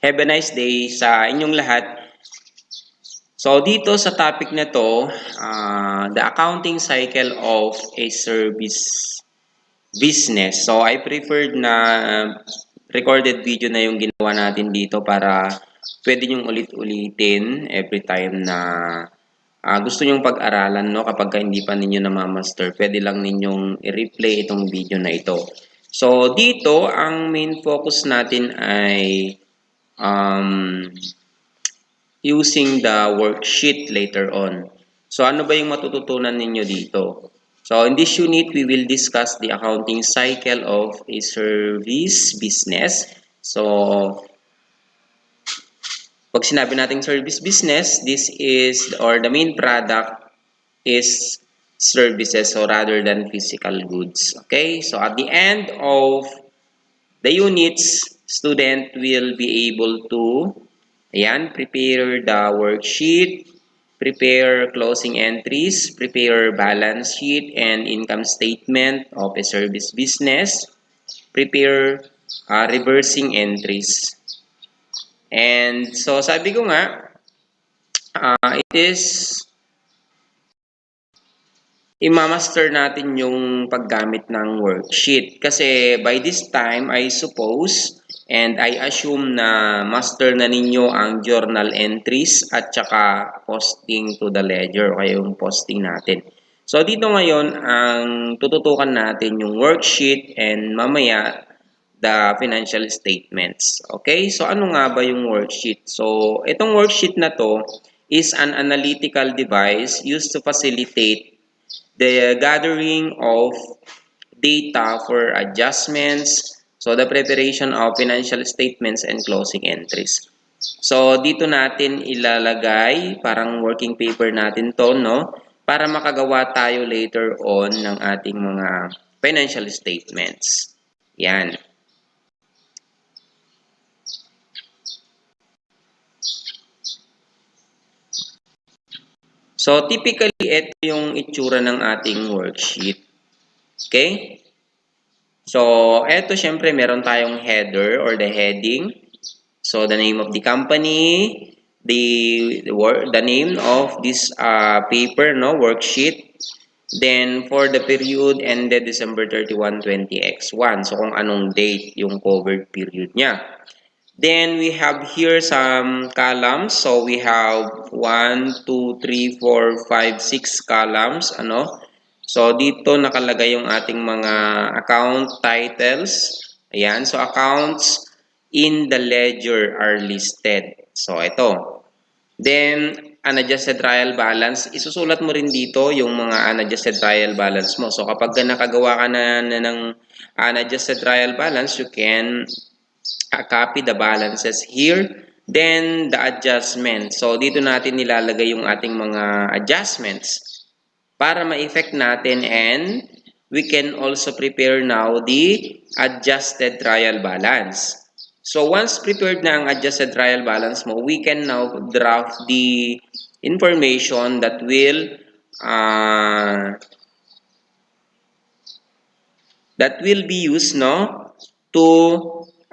Have a nice day sa inyong lahat. So dito sa topic na to, the accounting cycle of a service business. So I preferred na recorded video na yung ginawa natin dito para pwede nyong ulit-ulitin every time na gusto nyong pag-aralan, no? Kapag hindi pa ninyo na-master, pwede lang ninyong i-replay itong video na ito. So dito, ang main focus natin ay using the worksheet later on. So ano ba yung matututunan ninyo dito? So in this unit, we will discuss the accounting cycle of a service business. So pag sinabi nating service business, this is or the main product is services, so rather than physical goods. Okay? So at the end of the units, student will be able to prepare the worksheet, prepare closing entries, prepare balance sheet and income statement of a service business, prepare reversing entries. And so sabi ko nga, it is imamaster natin yung paggamit ng worksheet. Kasi by this time, I suppose and I assume na master na ninyo ang journal entries at saka posting to the ledger o yung posting natin. So dito ngayon, ang tututukan natin yung worksheet and mamaya the financial statements. Okay? So ano nga ba yung worksheet? So itong worksheet na to is an analytical device used to facilitate the gathering of data for adjustments, so the preparation of financial statements and closing entries. So dito natin ilalagay, parang working paper natin to, no? Para makagawa tayo later on ng ating mga financial statements. Yan. So, typically, ito yung itsura ng ating worksheet. Okay? So, ito syempre, meron tayong header or the heading. So, the name of the company, the name of this paper, no, worksheet. Then, for the period ended December 31, 20X1. So, kung anong date yung covered period niya. Then we have here some columns. So we have 1, 2, 3, 4, 5, 6 columns. So dito nakalagay yung ating mga account titles. Ayan. So accounts in the ledger are listed. So ito. Then unadjusted trial balance. Isusulat mo rin dito yung mga unadjusted trial balance mo. So kapag nakagawa ka na ng unadjusted trial balance, you can copy the balances here, then the adjustment. So dito natin nilalagay yung ating mga adjustments para ma-effect natin, and we can also prepare now the adjusted trial balance. So once prepared na ang adjusted trial balance mo, we can now draft the information that will be used, no, to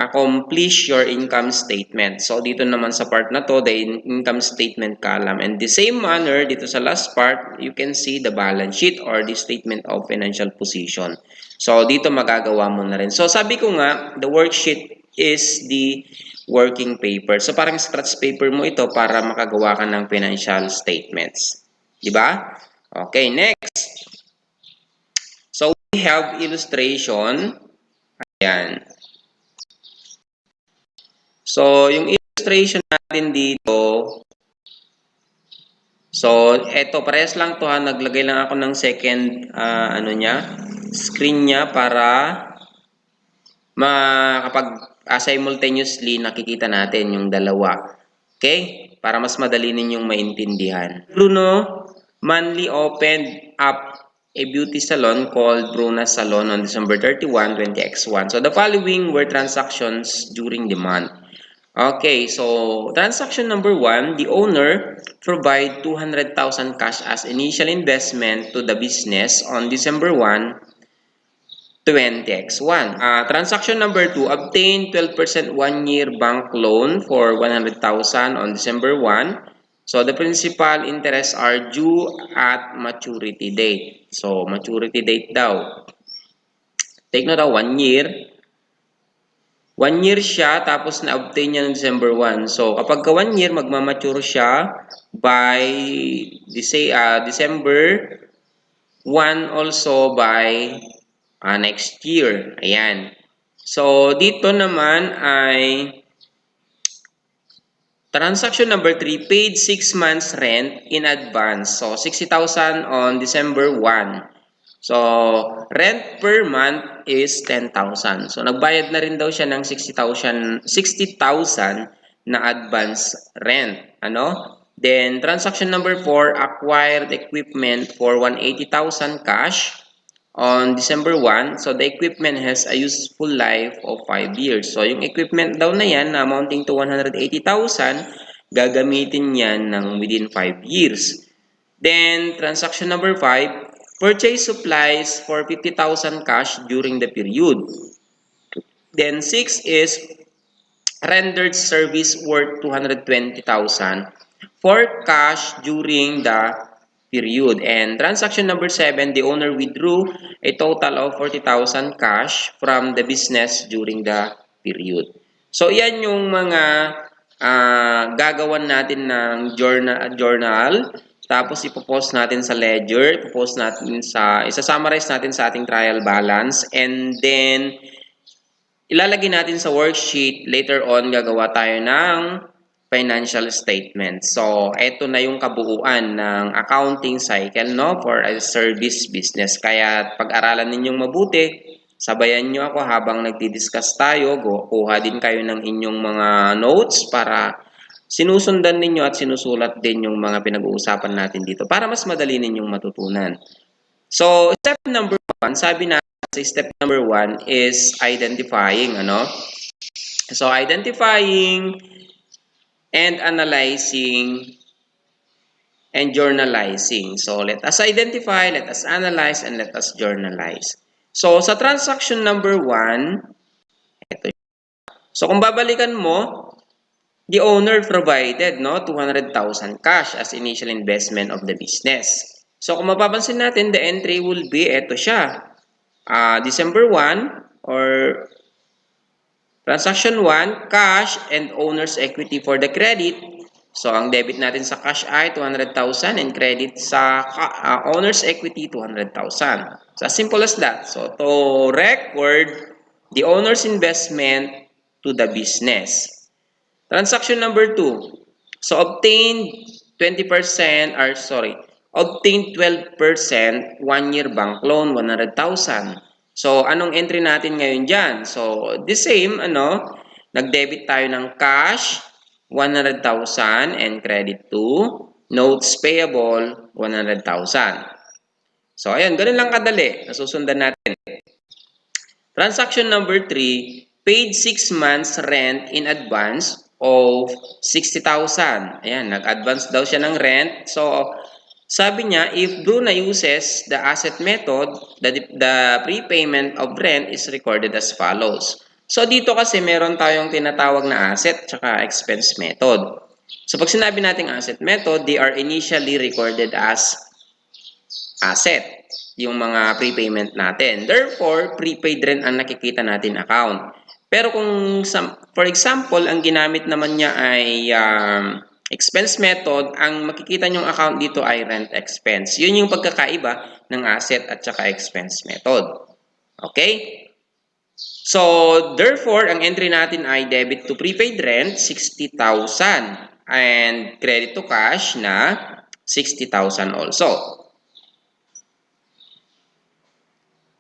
accomplish your income statement. So dito naman sa part na to, the income statement column. And the same manner, dito sa last part, you can see the balance sheet or the statement of financial position. So dito magagawa mo na rin. So sabi ko nga, the worksheet is the working paper. So parang scratch paper mo ito para makagawa ka ng financial statements. Diba? Okay, next. So we have illustration. Ayan. So, yung illustration natin dito, so, eto, parehas lang to ha, naglagay lang ako ng second, screen niya para kapag simultaneously nakikita natin yung dalawa. Okay? Para mas madali ninyong maintindihan. Bruno Manley opened up a beauty salon called Bruna's Salon on December 31, 20X1. So, the following were transactions during the month. Okay, so transaction number 1, the owner provide 200,000 cash as initial investment to the business on December 1 20x1. Transaction number 2, obtain 12% 1-year bank loan for 100,000 on December 1. So, the principal interests are due at maturity date. So, maturity date daw. Take note 1 year. 1 year siya, tapos na-obtain niya noong December 1. So, kapag 1 year, magmamature siya by December 1 also by next year. Ayan. So, dito naman ay transaction number 3, paid 6 months rent in advance. So, 60,000 on December 1. So, rent per month is 10,000. So, nagbayad na rin daw siya ng 60,000 na advance rent. Ano? Then, transaction number 4, acquired equipment for 180,000 cash on December 1. So, the equipment has a useful life of 5 years. So, yung equipment daw na yan na amounting to 180,000, gagamitin yan ng within 5 years. Then, transaction number 5, purchase supplies for 50,000 cash during the period. Then 6 is rendered service worth 220,000 for cash during the period. And transaction number 7, the owner withdrew a total of 40,000 cash from the business during the period. So, yan yung mga gagawan natin ng journal. Tapos ipopost natin sa ledger, ipopost natin isa-summarize natin sa ating trial balance, and then ilalagay natin sa worksheet. Later on, gagawa tayo ng financial statement. So, ito na yung kabuuan ng accounting cycle, no, for a service business. Kaya pag-aralan ninyong mabuti, sabayan nyo ako habang nagdi-discuss tayo. Kuha din kayo ng inyong mga notes para sinusundan ninyo at sinusulat din yung mga pinag-uusapan natin dito para mas madali ninyong matutunan. So, step number 1, sabi na sa step number 1 is identifying, ano? So, identifying and analyzing and journalizing. So, let us identify, let us analyze, and let us journalize. So, sa transaction number 1, ito. So, kung babalikan mo, the owner provided 200,000 cash as initial investment of the business. So kung mapapansin natin, the entry will be, ito siya, December 1 or transaction 1, cash and owner's equity for the credit. So ang debit natin sa cash ay 200,000 and credit sa owner's equity 200,000. So as simple as that. So to record the owner's investment to the business. Transaction number 2. So, obtained 12% 1-year bank loan, 100,000. So, anong entry natin ngayon dyan? So, the same, nag-debit tayo ng cash, 100,000 and credit to notes payable, 100,000. So, ayan, ganun lang kadali. Nasusundan natin. Transaction number 3, paid 6 months rent in advance of 60,000. Ayan, nag-advance daw siya ng rent. So, sabi niya, if Bruna uses the asset method, the prepayment of rent is recorded as follows. So, dito kasi meron tayong tinatawag na asset tsaka expense method. So, pag sinabi nating asset method, they are initially recorded as asset, yung mga prepayment natin. Therefore, prepaid rin ang nakikita natin account. Pero kung, for example, ang ginamit naman niya ay expense method, ang makikita nyong account dito ay rent expense. Yun yung pagkakaiba ng asset at saka expense method. Okay? So, therefore, ang entry natin ay debit to prepaid rent, 60,000. And credit to cash na 60,000 also.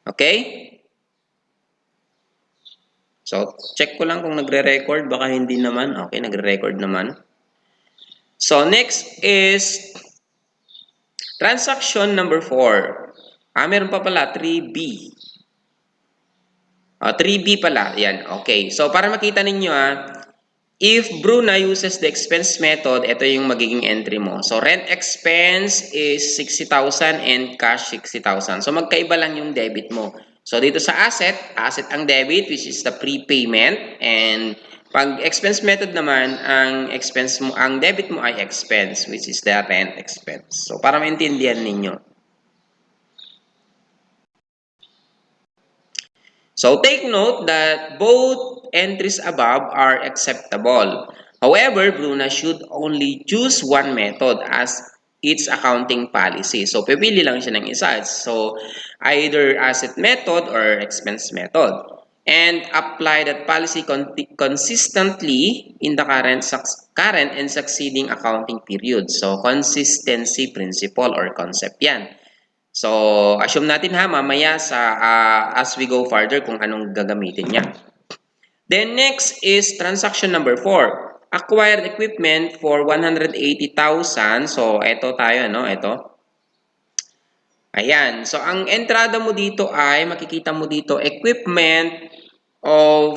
Okay? So, check ko lang kung nagre-record. Baka hindi naman. Okay, nagre-record naman. So, next is transaction number 4. Meron pa pala, 3B. 3B pala. Yan, okay. So, para makita ninyo, if Bruna uses the expense method, ito yung magiging entry mo. So, rent expense is 60,000 and cash 60,000. So, magkaiba lang yung debit mo. So, dito sa asset ang debit, which is the prepayment. And pag expense method naman, ang debit mo ay expense, which is the rent expense. So, para maintindihan ninyo. So, take note that both entries above are acceptable. However, Bruna should only choose one method as its accounting policy. So, pipili lang siya ng isa. So, either asset method or expense method. And apply that policy consistently in the current and succeeding accounting period. So, consistency principle or concept yan. So, assume natin ha, mamaya as we go further kung anong gagamitin niya. Then next is transaction number 4. Acquired equipment for 180,000. So, ito tayo, no? Ito. Ayan. So, ang entrada mo dito ay, makikita mo dito, equipment of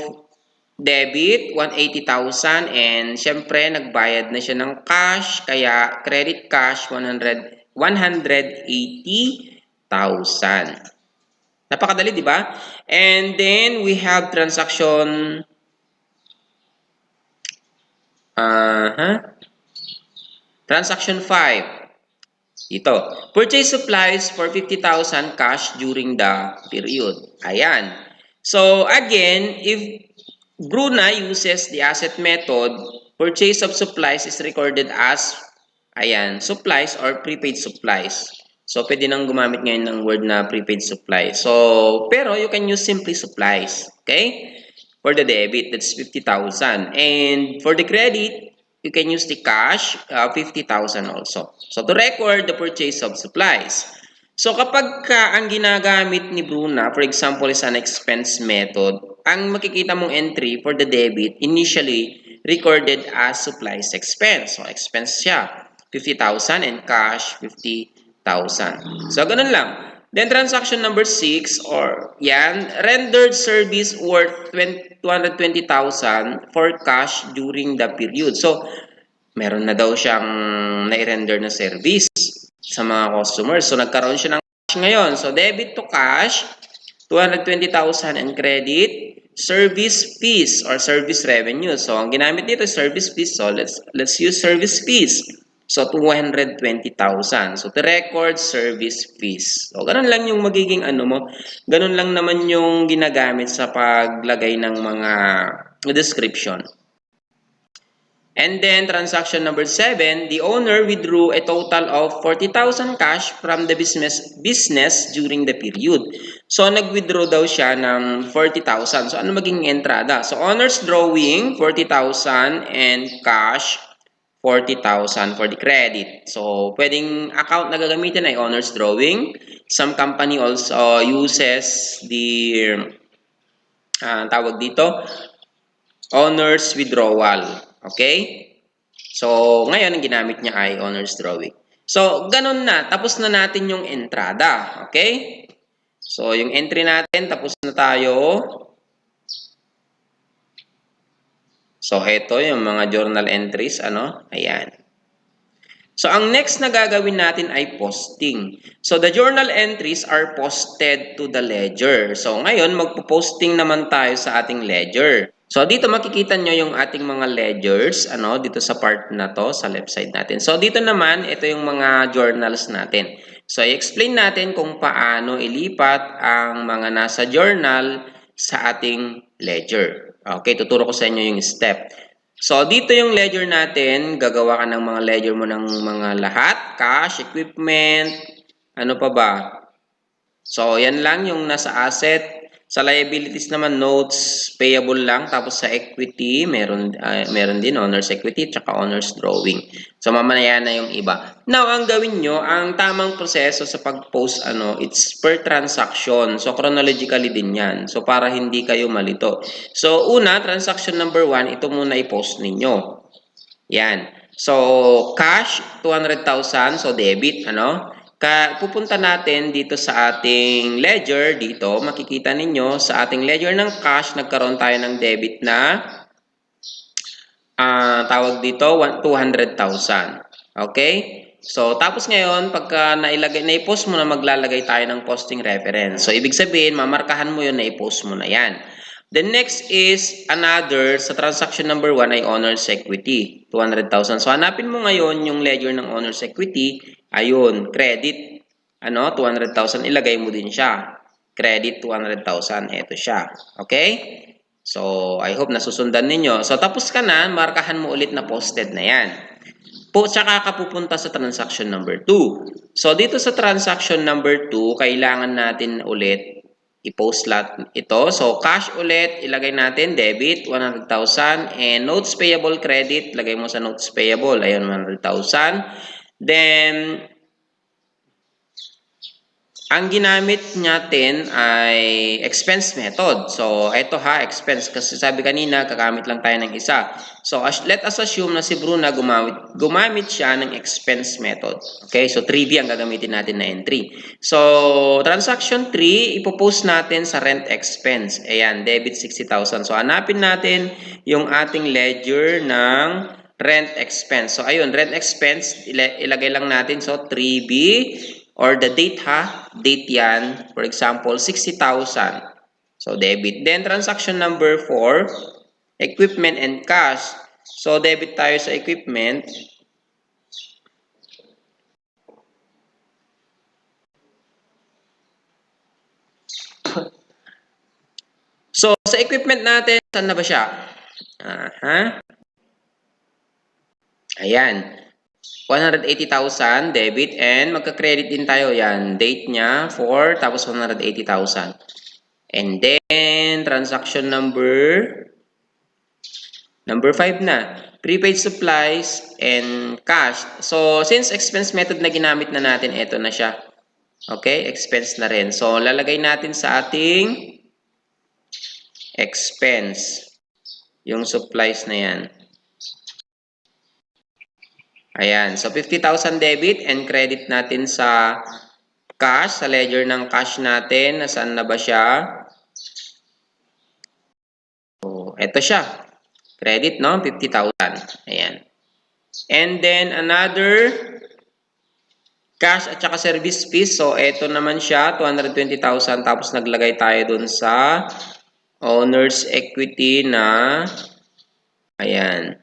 debit, 180,000. And, syempre, nagbayad na siya ng cash. Kaya, credit cash, 180,000. Napakadali, di ba? And then, we have transaction Transaction 5. Ito. Purchase supplies for 50,000 cash during the period. Ayan. So, again, if Bruna uses the asset method, purchase of supplies is recorded as, ayan, supplies or prepaid supplies. So, pwede nang gumamit ngayon ng word na prepaid supplies. So, pero you can use simply supplies. Okay? For the debit, that's 50,000. And for the credit, you can use the cash, 50,000 also. So, to record the purchase of supplies. So, kapag ang ginagamit ni Bruna, for example, is an expense method, ang makikita mong entry for the debit, initially recorded as supplies expense. So, expense siya. 50,000 and cash, 50,000. So, ganun lang. Then, transaction number 6, or yan, rendered service worth 220,000 for cash during the period. So, meron na daw siyang na-render na service sa mga customers. So, nagkaroon siya ng cash ngayon. So, debit to cash, 220,000 and credit, service fees or service revenue. So, ang ginamit dito is service fees. So, let's use service fees. So, 220,000. So, to record service fees. So, ganun lang yung magiging ano mo. Ganun lang naman yung ginagamit sa paglagay ng mga description. And then, transaction number 7, the owner withdrew a total of 40,000 cash from the business during the period. So, nag-withdraw daw siya ng 40,000. So, ano magiging entrada? So, owner's drawing, 40,000 and cash, 40,000 for the credit. So, pwedeng account na gagamitin ay owner's drawing. Some company also uses the tawag dito, owner's withdrawal. Okay? So, ngayon ang ginamit niya ay owner's drawing. So, ganun na. Tapos na natin yung entrada. Okay? So, yung entry natin, tapos na tayo. So, ito yung mga journal entries, ano? Ayan. So, ang next na gagawin natin ay posting. So, the journal entries are posted to the ledger. So, ngayon, magpo-posting naman tayo sa ating ledger. So, dito makikita nyo yung ating mga ledgers, ano, dito sa part na to, sa left side natin. So, dito naman, ito yung mga journals natin. So, i-explain natin kung paano ilipat ang mga nasa journal sa ating ledger. Okay, tuturo ko sa inyo yung step. So, dito yung ledger natin. Gagawa ka ng mga ledger mo ng mga lahat. Cash, equipment, ano pa ba? So, yan lang yung nasa asset. Sa liabilities naman, notes, payable lang. Tapos sa equity, meron din owner's equity tsaka owner's drawing. So, mamaya na yung iba. Now, ang gawin nyo, ang tamang proseso sa pag-post, it's per transaction. So, chronologically din yan. So, para hindi kayo malito. So, una, transaction number 1, ito muna i-post ninyo. Yan. So, cash, 200,000. So, debit, pupunta natin dito sa ating ledger, dito, makikita ninyo sa ating ledger ng cash, nagkaroon tayo ng debit na, tawag dito, 200,000. Okay? So, tapos ngayon, pagka na-i-post mo na, maglalagay tayo ng posting reference. So, ibig sabihin, mamarkahan mo yun na i-post mo na yan. The next is another, sa transaction number 1 ay owner's equity, 200,000. So, hanapin mo ngayon yung ledger ng owner's equity. Ayun, credit. 200,000, ilagay mo din siya. Credit 200,000, ito siya. Okay? So, I hope nasusundan ninyo. So, tapos ka na, markahan mo ulit na posted na yan. Tsaka ka pupunta sa transaction number 2. So, dito sa transaction number 2, kailangan natin ulit i-post lahat ito. So, cash ulit, ilagay natin, debit, 100,000. And notes payable credit, lagay mo sa notes payable. Ayun, 100,000. Then, ang ginamit natin ay expense method. So, ito expense. Kasi sabi kanina, kagamit lang tayo ng isa. So, let us assume na si Bruna gumamit siya ng expense method. Okay? So, 3B ang gagamitin natin na entry. So, transaction 3, ipopost natin sa rent expense. Ayan, debit 60,000. So, hanapin natin yung ating ledger ng rent expense. So, ayun, rent expense, ilagay lang natin. So, 3B. Or the date date yan, for example, 60,000. So, debit. Then, transaction number 4, equipment and cash. So, debit tayo sa equipment. So, sa equipment natin, saan na ba siya? Ayan. 180,000 debit and magka-credit din tayo yan. Date niya 4 tapos 180,000. And then transaction number 5 na. Prepaid supplies and cash. So since expense method na ginamit na natin, ito na siya. Okay, expense na rin. So lalagay natin sa ating expense yung supplies na yan. Ayan. So, 50,000 debit and credit natin sa cash, sa ledger ng cash natin. Nasaan na ba siya? So, eto siya. Credit, no? 50,000. Ayan. And then, another cash at saka service fees. So, eto naman siya. 220,000. Tapos, naglagay tayo dun sa owner's equity na ayan.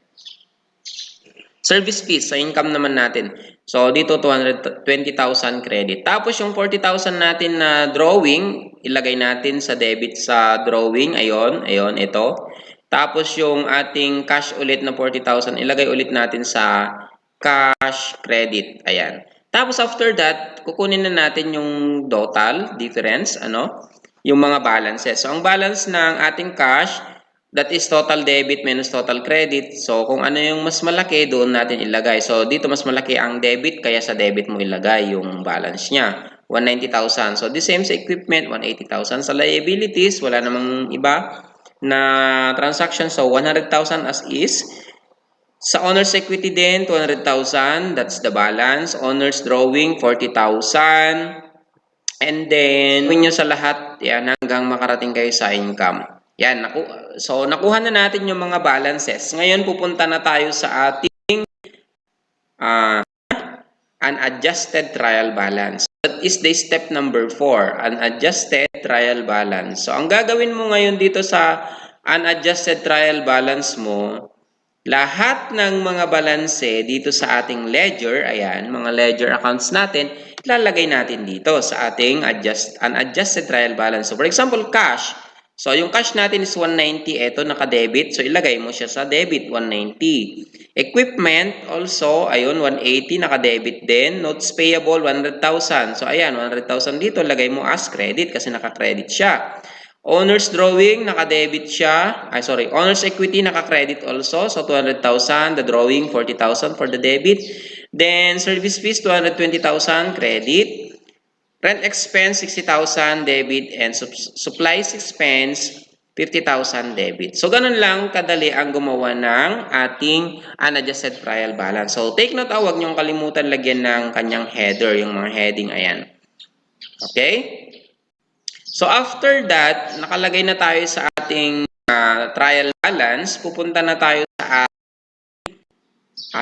Service fees sa income naman natin. So, dito 220,000 credit. Tapos, yung 40,000 natin na drawing, ilagay natin sa debit sa drawing. Ayun, ito. Tapos, yung ating cash ulit na 40,000, ilagay ulit natin sa cash credit. Ayan. Tapos, after that, kukunin na natin yung total difference, yung mga balances. So, ang balance ng ating cash, that is total debit minus total credit. So, kung ano yung mas malaki, doon natin ilagay. So, dito mas malaki ang debit, kaya sa debit mo ilagay yung balance niya. 190,000. So, the same sa equipment, 180,000. Sa liabilities, wala namang iba na transaction. So, 100,000 as is. Sa owner's equity din, 200,000. That's the balance. Owner's drawing, 40,000. And then, gawin nyo sa lahat, yan, hanggang makarating kayo sa income. Yan, so nakuha na natin yung mga balances. Ngayon, pupunta na tayo sa ating unadjusted trial balance. That is the step number 4, unadjusted trial balance. So, ang gagawin mo ngayon dito sa unadjusted trial balance mo, lahat ng mga balanse dito sa ating ledger, ayan, mga ledger accounts natin, ilalagay natin dito sa ating unadjusted trial balance. So, for example, cash. So, yung cash natin is 190. Ito, naka-debit. So, ilagay mo siya sa debit, 190. Equipment, also, ayun, 180, naka-debit din. Notes payable, 100,000. So, ayan, 100,000 dito. Lagay mo as credit kasi naka-credit siya. Owner's drawing, naka-debit siya. Owner's equity, naka-credit also. So, 200,000. The drawing, 40,000 for the debit. Then, service fees, 220,000, credit. Rent expense, 60,000 debit, and supplies expense, 50,000 debit. So, ganun lang kadali ang gumawa ng ating unadjusted trial balance. So, take note, huwag niyong kalimutan lagyan ng kanyang header, yung mga heading, ayan. Okay? So, after that, nakalagay na tayo sa ating trial balance, pupunta na tayo sa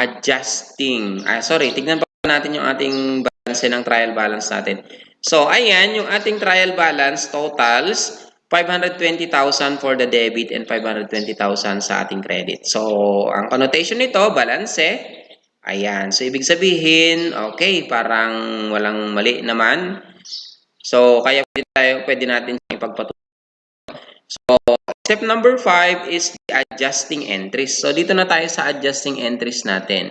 adjusting. Tignan pa natin yung ating balance ng trial balance natin. So, ayan, yung ating trial balance totals 520,000 for the debit and 520,000 sa ating credit. So, ang connotation nito, balance ayan. So, ibig sabihin, okay, parang walang mali naman. So, kaya pwede natin ipagpatuloy. So, step number 5 is the adjusting entries. So, dito na tayo sa adjusting entries natin.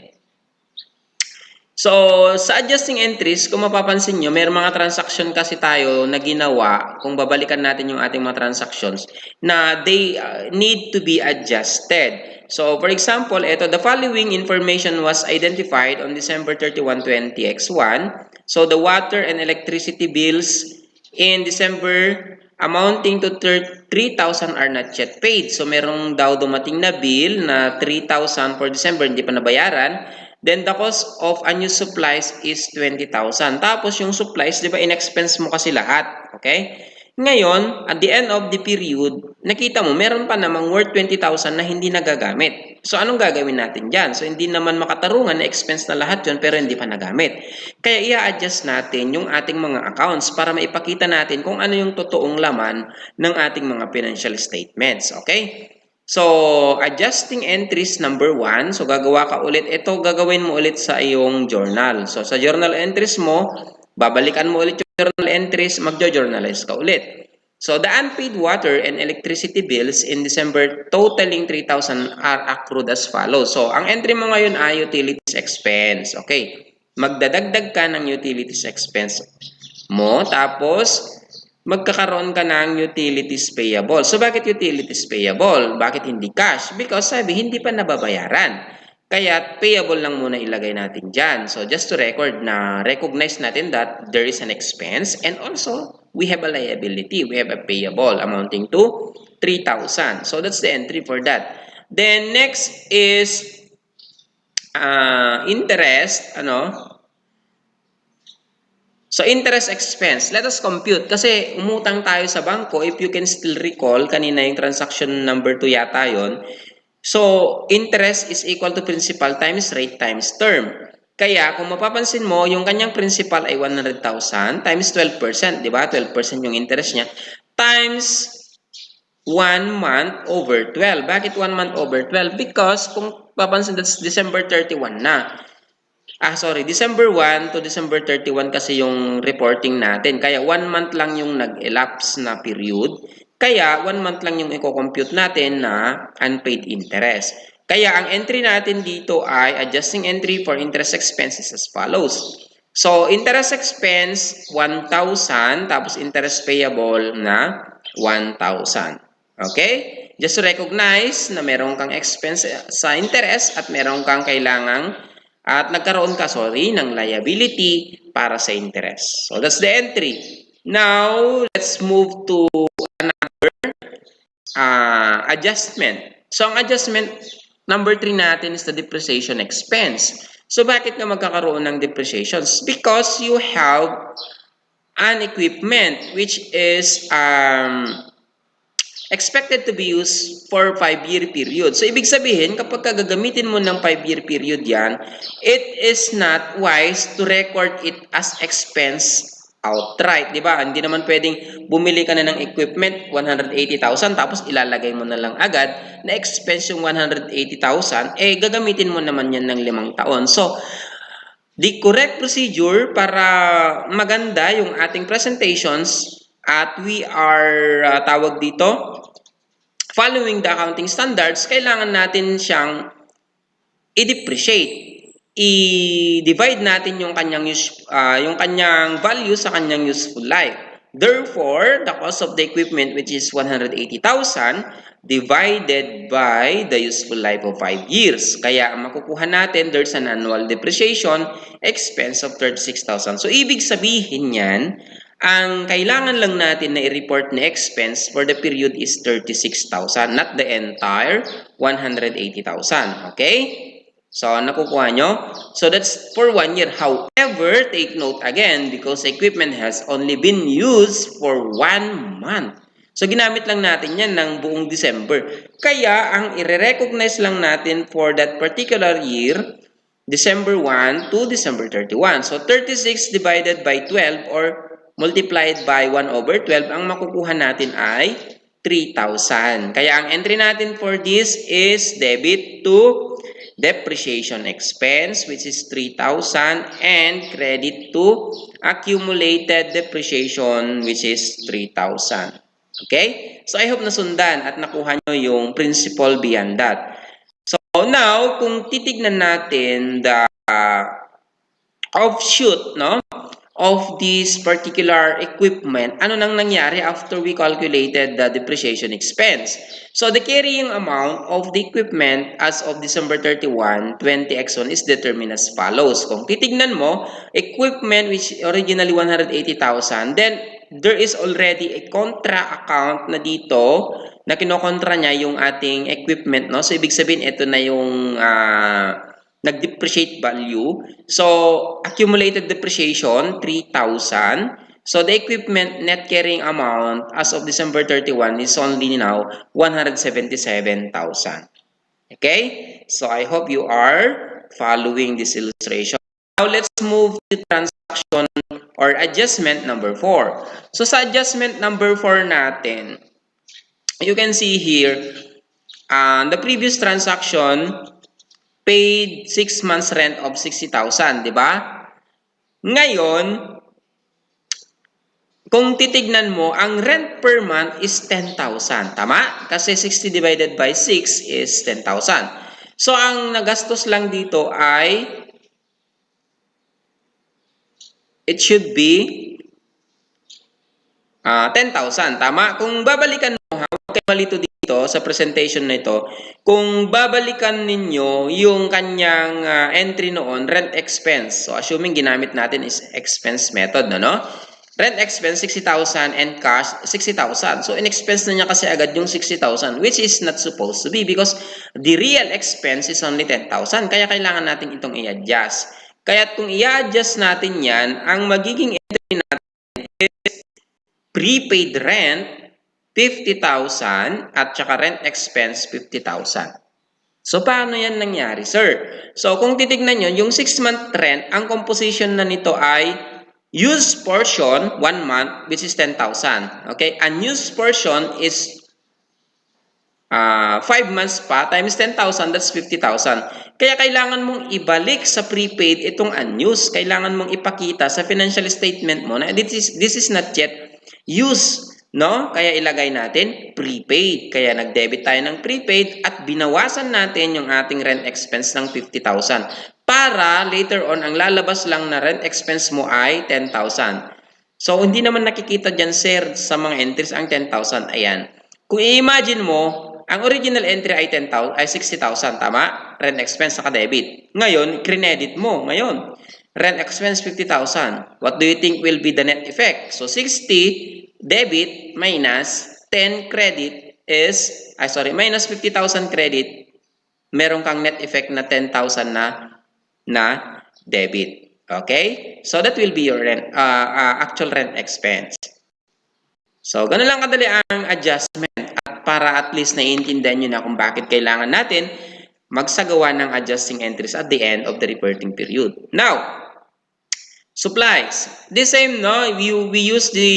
So, sa adjusting entries, kung mapapansin nyo, may mga transaction kasi tayo na ginawa, kung babalikan natin yung ating mga transactions, na they need to be adjusted. So, for example, ito, the following information was identified on December 31, 20x1. So, the water and electricity bills in December amounting to 3,000 are not yet paid. So, merong daw dumating na bill na 3,000 for December, hindi pa nabayaran. Then, the cost of unused supplies is 20,000. Tapos, yung supplies, di ba, in-expense mo kasi lahat. Okay? Ngayon, at the end of the period, nakita mo, meron pa namang worth 20,000 na hindi nagagamit. So, anong gagawin natin dyan? So, hindi naman makatarungan na expense na lahat yun, pero hindi pa nagamit. Kaya, i-adjust natin yung ating mga accounts para maipakita natin kung ano yung totoong laman ng ating mga financial statements. Okay? So, adjusting entries number 1. So, gagawa ka ulit. Ito, gagawin mo ulit sa iyong journal. So, sa journal entries mo, babalikan mo ulit yung journal entries, magjo-journalize ka ulit. So, the unpaid water and electricity bills in December totaling 3,000 are accrued as follows. So, ang entry mo ngayon ay utilities expense. Okay. Magdadagdag ka ng utilities expense mo. Tapos, magkakaroon ka ng utilities payable. So, bakit utilities payable? Bakit hindi cash? Because sabi, hindi pa nababayaran. Kaya, payable lang muna ilagay natin dyan. So, just to record na recognize natin that there is an expense and also, we have a liability. We have a payable amounting to 3,000. So, that's the entry for that. Then, next is interest, So, interest expense. Let us compute. Kasi umutang tayo sa bangko. If you can still recall, kanina yung transaction number 2 yata yun. So, interest is equal to principal times rate times term. Kaya, kung mapapansin mo, yung kanyang principal ay 100,000 times 12%. Diba? 12% yung interest niya. Times 1 month over 12. Bakit 1 month over 12? Because, kung papansin, that's December 31 na. December 1 to December 31 kasi yung reporting natin. Kaya 1 month lang yung nag-elapse na period. Kaya 1 month lang yung i-compute natin na unpaid interest. Kaya ang entry natin dito ay adjusting entry for interest expenses as follows. So, interest expense 1,000 tapos interest payable na 1,000. Okay? Just to recognize na meron kang expense sa interest at meron kang kailangang at nagkaroon ka, ng liability para sa interest. So, that's the entry. Now, let's move to another adjustment. So, ang adjustment number 3 natin is the depreciation expense. So, bakit nga magkakaroon ng depreciations? Because you have an equipment which is expected to be used for 5-year period. So, ibig sabihin, kapag gagamitin mo ng 5-year period yan, it is not wise to record it as expense outright. Di ba? Hindi naman pwedeng bumili ka na ng equipment, 180,000, tapos ilalagay mo na lang agad na expense yung 180,000, gagamitin mo naman yan ng 5 taon. So, the correct procedure para maganda yung ating presentations at we are tawag dito, following the accounting standards, kailangan natin siyang i-depreciate. I-divide natin yung kanyang value sa kanyang useful life. Therefore, the cost of the equipment which is 180,000 divided by the useful life of 5 years. Kaya ang makukuha natin, there's an annual depreciation expense of 36,000. So, ibig sabihin yan, ang kailangan lang natin na i-report na expense for the period is 36,000, not the entire 180,000. Okay? So, nakukuha nyo? So, that's for 1 year. However, take note again, because equipment has only been used for 1 month. So, ginamit lang natin yan ng buong December. Kaya, ang i-recognize lang natin for that particular year, December 1 to December 31. So 36 divided by 12 or multiplied by 1 over 12, ang makukuha natin ay 3,000. Kaya ang entry natin for this is debit to depreciation expense, which is 3,000, and credit to accumulated depreciation, which is 3,000. Okay? So I hope nasundan at nakuha nyo yung principle beyond that. So now, kung titignan natin the offshoot, no, of this particular equipment, ano nang nangyari after we calculated the depreciation expense? So the carrying amount of the equipment as of December 31, 20X1 is determined as follows. Kung titignan mo, equipment which originally 180,000, then there is already a contra account na dito na kinokontra niya yung ating equipment, no? So ibig sabihin ito na yung nag-depreciate value. So, accumulated depreciation, 3,000. So, the equipment net carrying amount as of December 31 is only now 177,000. Okay? So, I hope you are following this illustration. Now, let's move to transaction or adjustment number 4. So, sa adjustment number 4 natin, you can see here, the previous transaction paid 6 months rent of 60,000, di ba? Ngayon, kung titignan mo, ang rent per month is 10,000. Tama? Kasi 60 divided by 6 is 10,000. So, ang nagastos lang dito ay it should be 10,000. Tama? Kung babalikan mo, huwag kayo malito dito sa presentation na ito, kung babalikan ninyo yung kanyang entry noon, rent expense. So, assuming ginamit natin is expense method, no? Rent expense, 60,000 and cash, 60,000. So, in-expense na niya kasi agad yung 60,000, which is not supposed to be because the real expense is only 10,000. Kaya kailangan natin itong i-adjust. Kaya kung i-adjust natin yan, ang magiging entry natin is prepaid rent, 50,000 at saka rent expense 50,000. So, paano yan nangyari, sir? So, kung titignan nyo, yung 6-month rent, ang composition na nito ay used portion, 1 month, which is 10,000. Okay? Unused portion is 5 months pa times 10,000, that's 50,000. Kaya kailangan mong ibalik sa prepaid itong unused. Kailangan mong ipakita sa financial statement mo na this is not yet used. No? Kaya ilagay natin prepaid. Kaya nag-debit tayo ng prepaid at binawasan natin yung ating rent expense ng 50,000. Para later on, ang lalabas lang na rent expense mo ay 10,000. So, hindi naman nakikita dyan, sir, sa mga entries ang 10,000. Ayan. Kung i-imagine mo, ang original entry ay 10,000 ay 60,000, tama? Rent expense sa debit. Ngayon, credit mo. Ngayon, rent expense 50,000. What do you think will be the net effect? So 60 debit minus 10 credit is minus 50,000 credit, meron kang net effect na 10,000 na debit. Okay? So that will be your rent, actual rent expense. So, ganun lang kadali ang adjustment at para at least naiintindihan nyo na kung bakit kailangan natin magsagawa ng adjusting entries at the end of the reporting period. Now, supplies. The same, no? We use the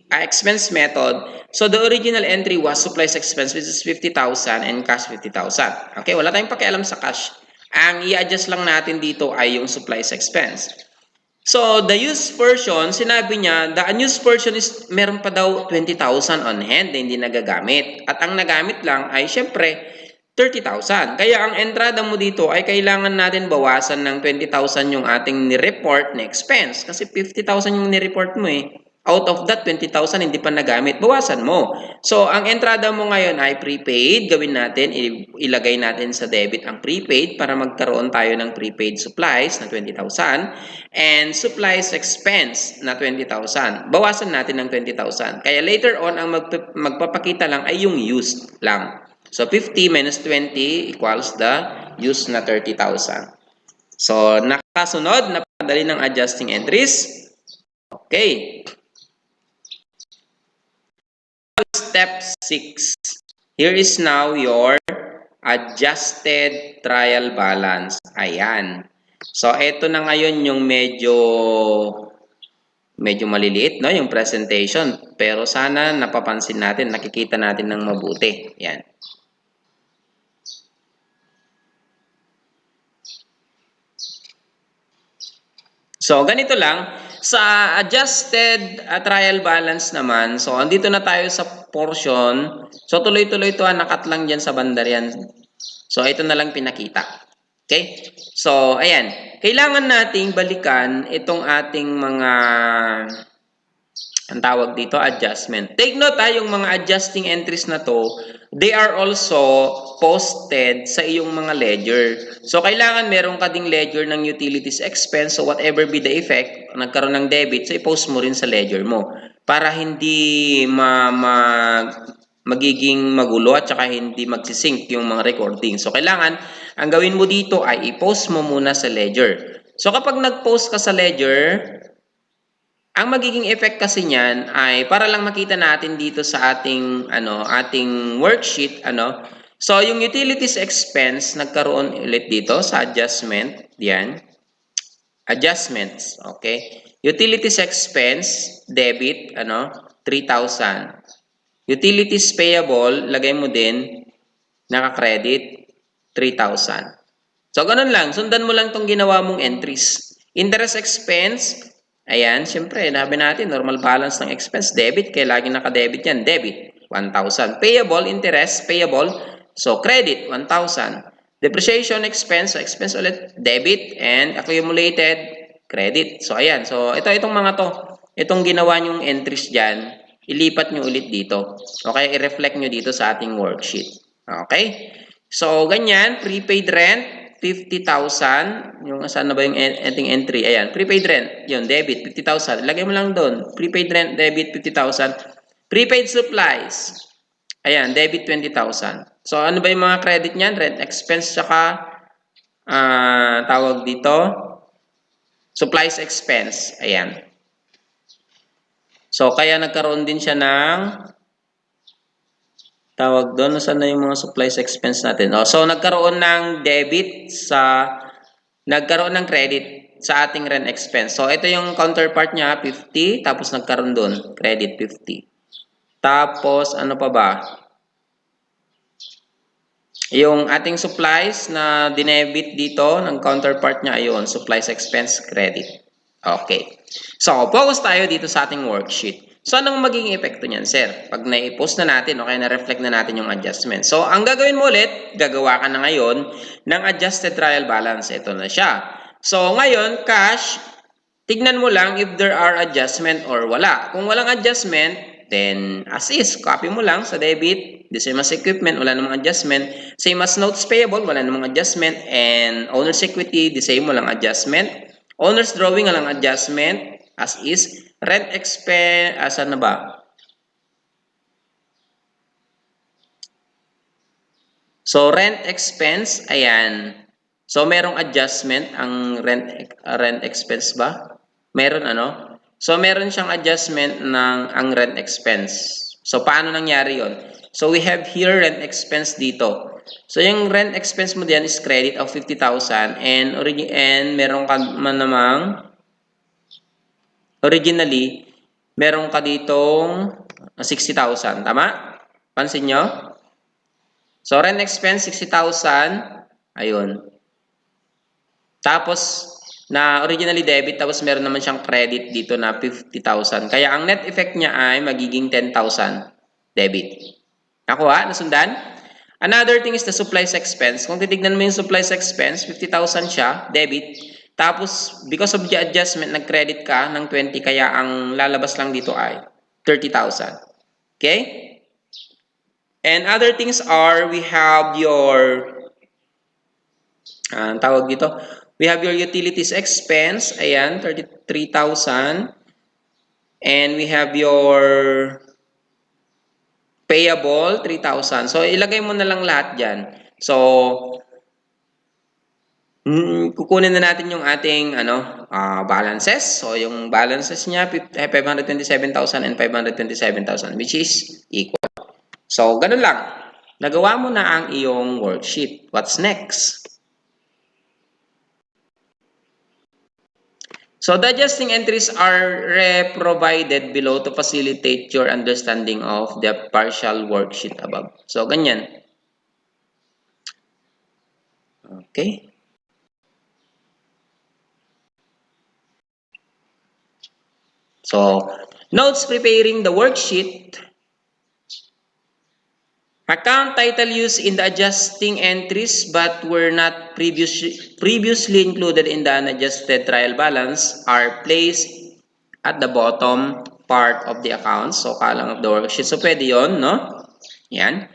expense method. So, the original entry was supplies expense, which is 50,000 and cash 50,000. Okay, wala tayong pakialam sa cash. Ang i-adjust lang natin dito ay yung supplies expense. So, the used portion, sinabi niya, the unused portion is meron pa daw 20,000 on hand na hindi nagagamit. At ang nagamit lang ay syempre 30,000. Kaya ang entrada mo dito ay kailangan natin bawasan ng 20,000 yung ating ni-report na expense. Kasi 50,000 yung ni-report mo eh. Out of that, 20,000 hindi pa nagamit. Bawasan mo. So, ang entrada mo ngayon ay prepaid. Gawin natin, ilagay natin sa debit ang prepaid para magkaroon tayo ng prepaid supplies na 20,000 and supplies expense na 20,000. Bawasan natin ng 20,000. Kaya later on, ang magpapakita lang ay yung used lang. So, 50 minus 20 equals the used na 30,000. So, nakasunod na padali ng adjusting entries. Okay. Step 6. Here is now your adjusted trial balance. Ayan. So, ito na ngayon yung medyo maliliit, no? Yung presentation. Pero sana napapansin natin, nakikita natin ng mabuti. Yan. So, ganito lang. Sa adjusted trial balance naman, so andito na tayo sa portion. So, tuloy-tuloy ito, nakat lang dyan sa bandar yan. So, ito na lang pinakita. Okay? So, ayan. Kailangan nating balikan itong ating mga, ang tawag dito, adjustment. Take note yung mga adjusting entries na to, they are also posted sa iyong mga ledger. So, kailangan meron ka ding ledger ng utilities expense. So, whatever be the effect, nagkaroon ng debit, so i-post mo rin sa ledger mo. Para hindi magiging magulo at saka hindi magsisync yung mga recording. So, kailangan, ang gawin mo dito ay i-post mo muna sa ledger. So, kapag nag-post ka sa ledger, ang magiging effect kasi niyan ay para lang makita natin dito sa ating ating worksheet So yung utilities expense nagkaroon ulit dito sa adjustment, diyan. Adjustments, okay? Utilities expense debit 3,000. Utilities payable, lagay mo din naka-credit 3,000. So ganun lang, sundan mo lang tong ginawa mong entries. Interest expense, ayan, syempre, nabi natin, normal balance ng expense, debit, kaya lagi naka-debit yan, debit, 1,000. Payable, interest, payable, so credit, 1,000. Depreciation expense, so expense ulit, debit, and accumulated, credit. So ayan, so itong mga to, itong ginawa nyong entries dyan, ilipat nyo ulit dito. Okay, i-reflect nyo dito sa ating worksheet. Okay? So, ganyan, prepaid rent, 50,000. Yung saan na ba yung ating entry? Ayan, prepaid rent. Yun, debit, 50,000. Lagay mo lang doon. Prepaid rent, debit, 50,000. Prepaid supplies. Ayan, debit, 20,000. So, ano ba yung mga credit niyan? Rent expense, saka tawag dito, supplies expense. Ayan. So, kaya nagkaroon din siya ng tawag doon, saan na yung mga supplies expense natin? So, nagkaroon ng debit nagkaroon ng credit sa ating rent expense. So, ito yung counterpart niya, 50, tapos nagkaroon doon, credit 50. Tapos, ano pa ba? Yung ating supplies na dinebit dito, ng counterpart niya, ayun, supplies expense, credit. Okay. So, focus tayo dito sa ating worksheet. So, anong magiging epekto niyan, sir? Pag na-post na natin, okay, na-reflect na natin yung adjustment. So, ang gagawin mo ulit, gagawa ka na ngayon ng adjusted trial balance. Ito na siya. So, ngayon, cash, tignan mo lang if there are adjustment or wala. Kung walang adjustment, then as is, copy mo lang sa debit. The same as equipment, wala namang adjustment. Same as notes payable, wala namang adjustment. And owner's equity, the same, walang adjustment. Owner's drawing, walang adjustment. As is, rent expense, asan na ba? So, rent expense, ayan. So, merong adjustment ang rent expense ba? Meron So, meron siyang adjustment ng ang rent expense. So, paano nangyari yon? So, we have here rent expense dito. So, yung rent expense mo diyan is credit of 50,000 and meron ka man namang originally, meron ka ditong 60,000. Tama? Pansin nyo? So, rent expense, 60,000. Ayun. Tapos, na originally debit, tapos meron naman siyang credit dito na 50,000. Kaya, ang net effect niya ay magiging 10,000 debit. Nakuha? Nasundan? Another thing is the supplies expense. Kung titignan mo yung supplies expense, 50,000 siya, debit. Tapos, because of the adjustment, nag-credit ka ng 20, kaya ang lalabas lang dito ay 30,000. Okay? And other things are, we have your, tawag dito, we have your utilities expense, ayan, 33,000. And we have your payable, 3,000. So, ilagay mo na lang lahat dyan. So, kukunin na natin yung ating balances. So, yung balances niya, 527,000 and 527,000, which is equal. So, ganun lang. Nagawa mo na ang iyong worksheet. What's next? So the adjusting entries are provided below to facilitate your understanding of the partial worksheet above. So ganyan. Okay. So notes preparing the worksheet. Account title used in the adjusting entries but were not previously included in the unadjusted trial balance are placed at the bottom part of the account. So, column of the worksheet. So, pwede yun, no? Yan.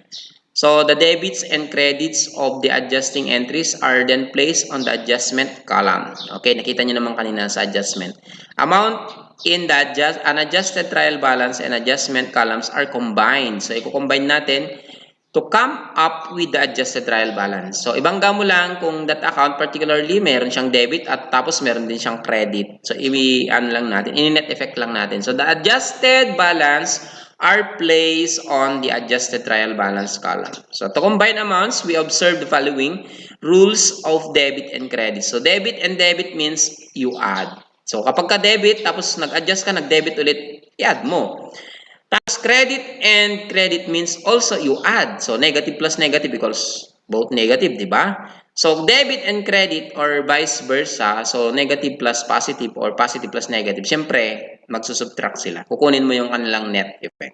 So, the debits and credits of the adjusting entries are then placed on the adjustment column. Okay, nakita nyo naman kanina sa adjustment. Amount in the unadjusted trial balance and adjustment columns are combined. So, i-combine natin to come up with the adjusted trial balance. So, ibangga mo lang kung that account particularly, meron siyang debit at tapos meron din siyang credit. So, ano lang natin, in-net effect lang natin. So, the adjusted balance are placed on the adjusted trial balance column. So, to combine amounts, we observe the following rules of debit and credit. So, debit and debit means you add. So, kapag ka-debit, tapos nag-adjust ka, nag-debit ulit, i-add mo. Tapos credit and credit means also you add. So negative plus negative because both negative, di ba? So debit and credit or vice versa, so negative plus positive or positive plus negative, syempre magsusubtract sila. Kukunin mo yung kanilang net effect.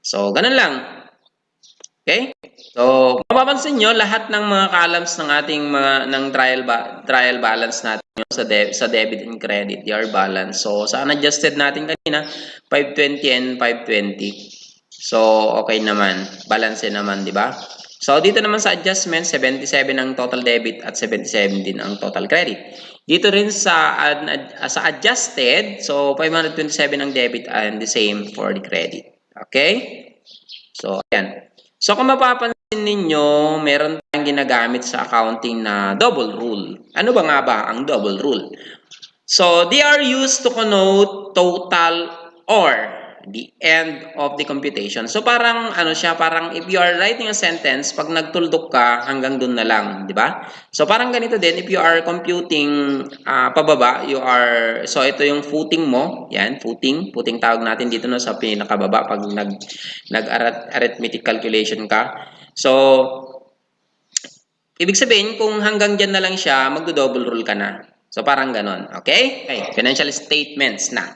So ganun lang. Okay? So, mapapansin nyo, lahat ng mga columns ng ating ng trial balance natin sa debit and credit, they are balance. So, sa unadjusted natin kanina, 520 and 520. So, okay naman. Balance naman, di ba? So, dito naman sa adjustment, 77 ang total debit at 77 din ang total credit. Dito rin sa adjusted, so 527 ang debit and the same for the credit. Okay? So, ayan. So, kung mapapansin ninyo, meron tayong ginagamit sa accounting na double rule. Ano ba nga ba ang double rule? So, they are used to connote total or the end of the computation. So, parang ano siya, parang if you are writing a sentence, pag nagtuldok ka, hanggang dun na lang, di ba? So, parang ganito din, if you are computing pababa, so ito yung footing mo, yan, footing tawag natin dito no, sa pinakababa pag nag-arithmetic calculation ka. So, ibig sabihin, kung hanggang dyan na lang siya, magdo-double rule ka na. So, parang ganon. Okay? Financial statements na.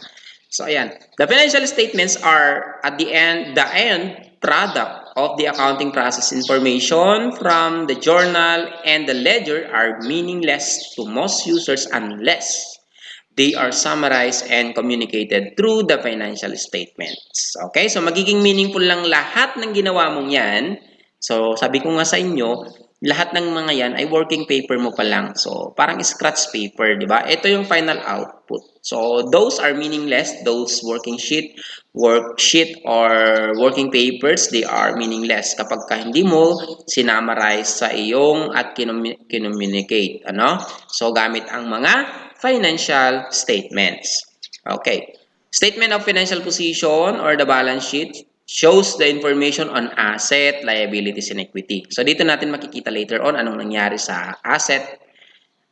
So, ayan. The financial statements are at the end product of the accounting process. Information from the journal and the ledger are meaningless to most users unless they are summarized and communicated through the financial statements. Okay? So, magiging meaningful lang lahat ng ginawa mong yan. So, sabi ko nga sa inyo, lahat ng mga yan ay working paper mo pa lang. So, parang scratch paper, di ba? Ito yung final output. So, those are meaningless. Those worksheet or working papers, they are meaningless kapag hindi mo sinamarize sa iyong at kinommunicate. Ano? So, gamit ang mga financial statements. Okay. Statement of financial position or the balance sheet shows the information on asset, liabilities, and equity. So, dito natin makikita later on anong nangyari sa asset,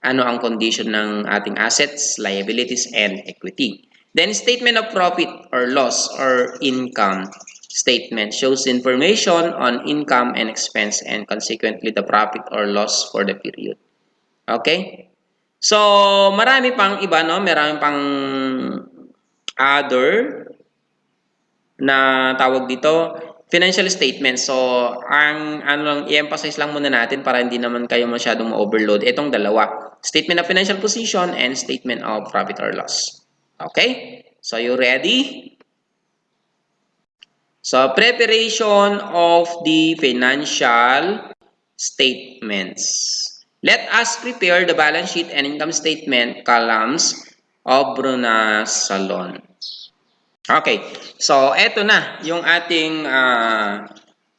ano ang condition ng ating assets, liabilities, and equity. Then, statement of profit or loss or income statement shows information on income and expense and consequently the profit or loss for the period. Okay? So, marami pang iba, no? Marami pang other na tawag dito, financial statements. So, ang ano lang, i-emphasize lang muna natin para hindi naman kayo masyadong ma-overload. Itong dalawa. Statement of financial position and statement of profit or loss. Okay? So, you ready? So, preparation of the financial statements. Let us prepare the balance sheet and income statement columns of Bruna Salon. Okay, so eto na yung ating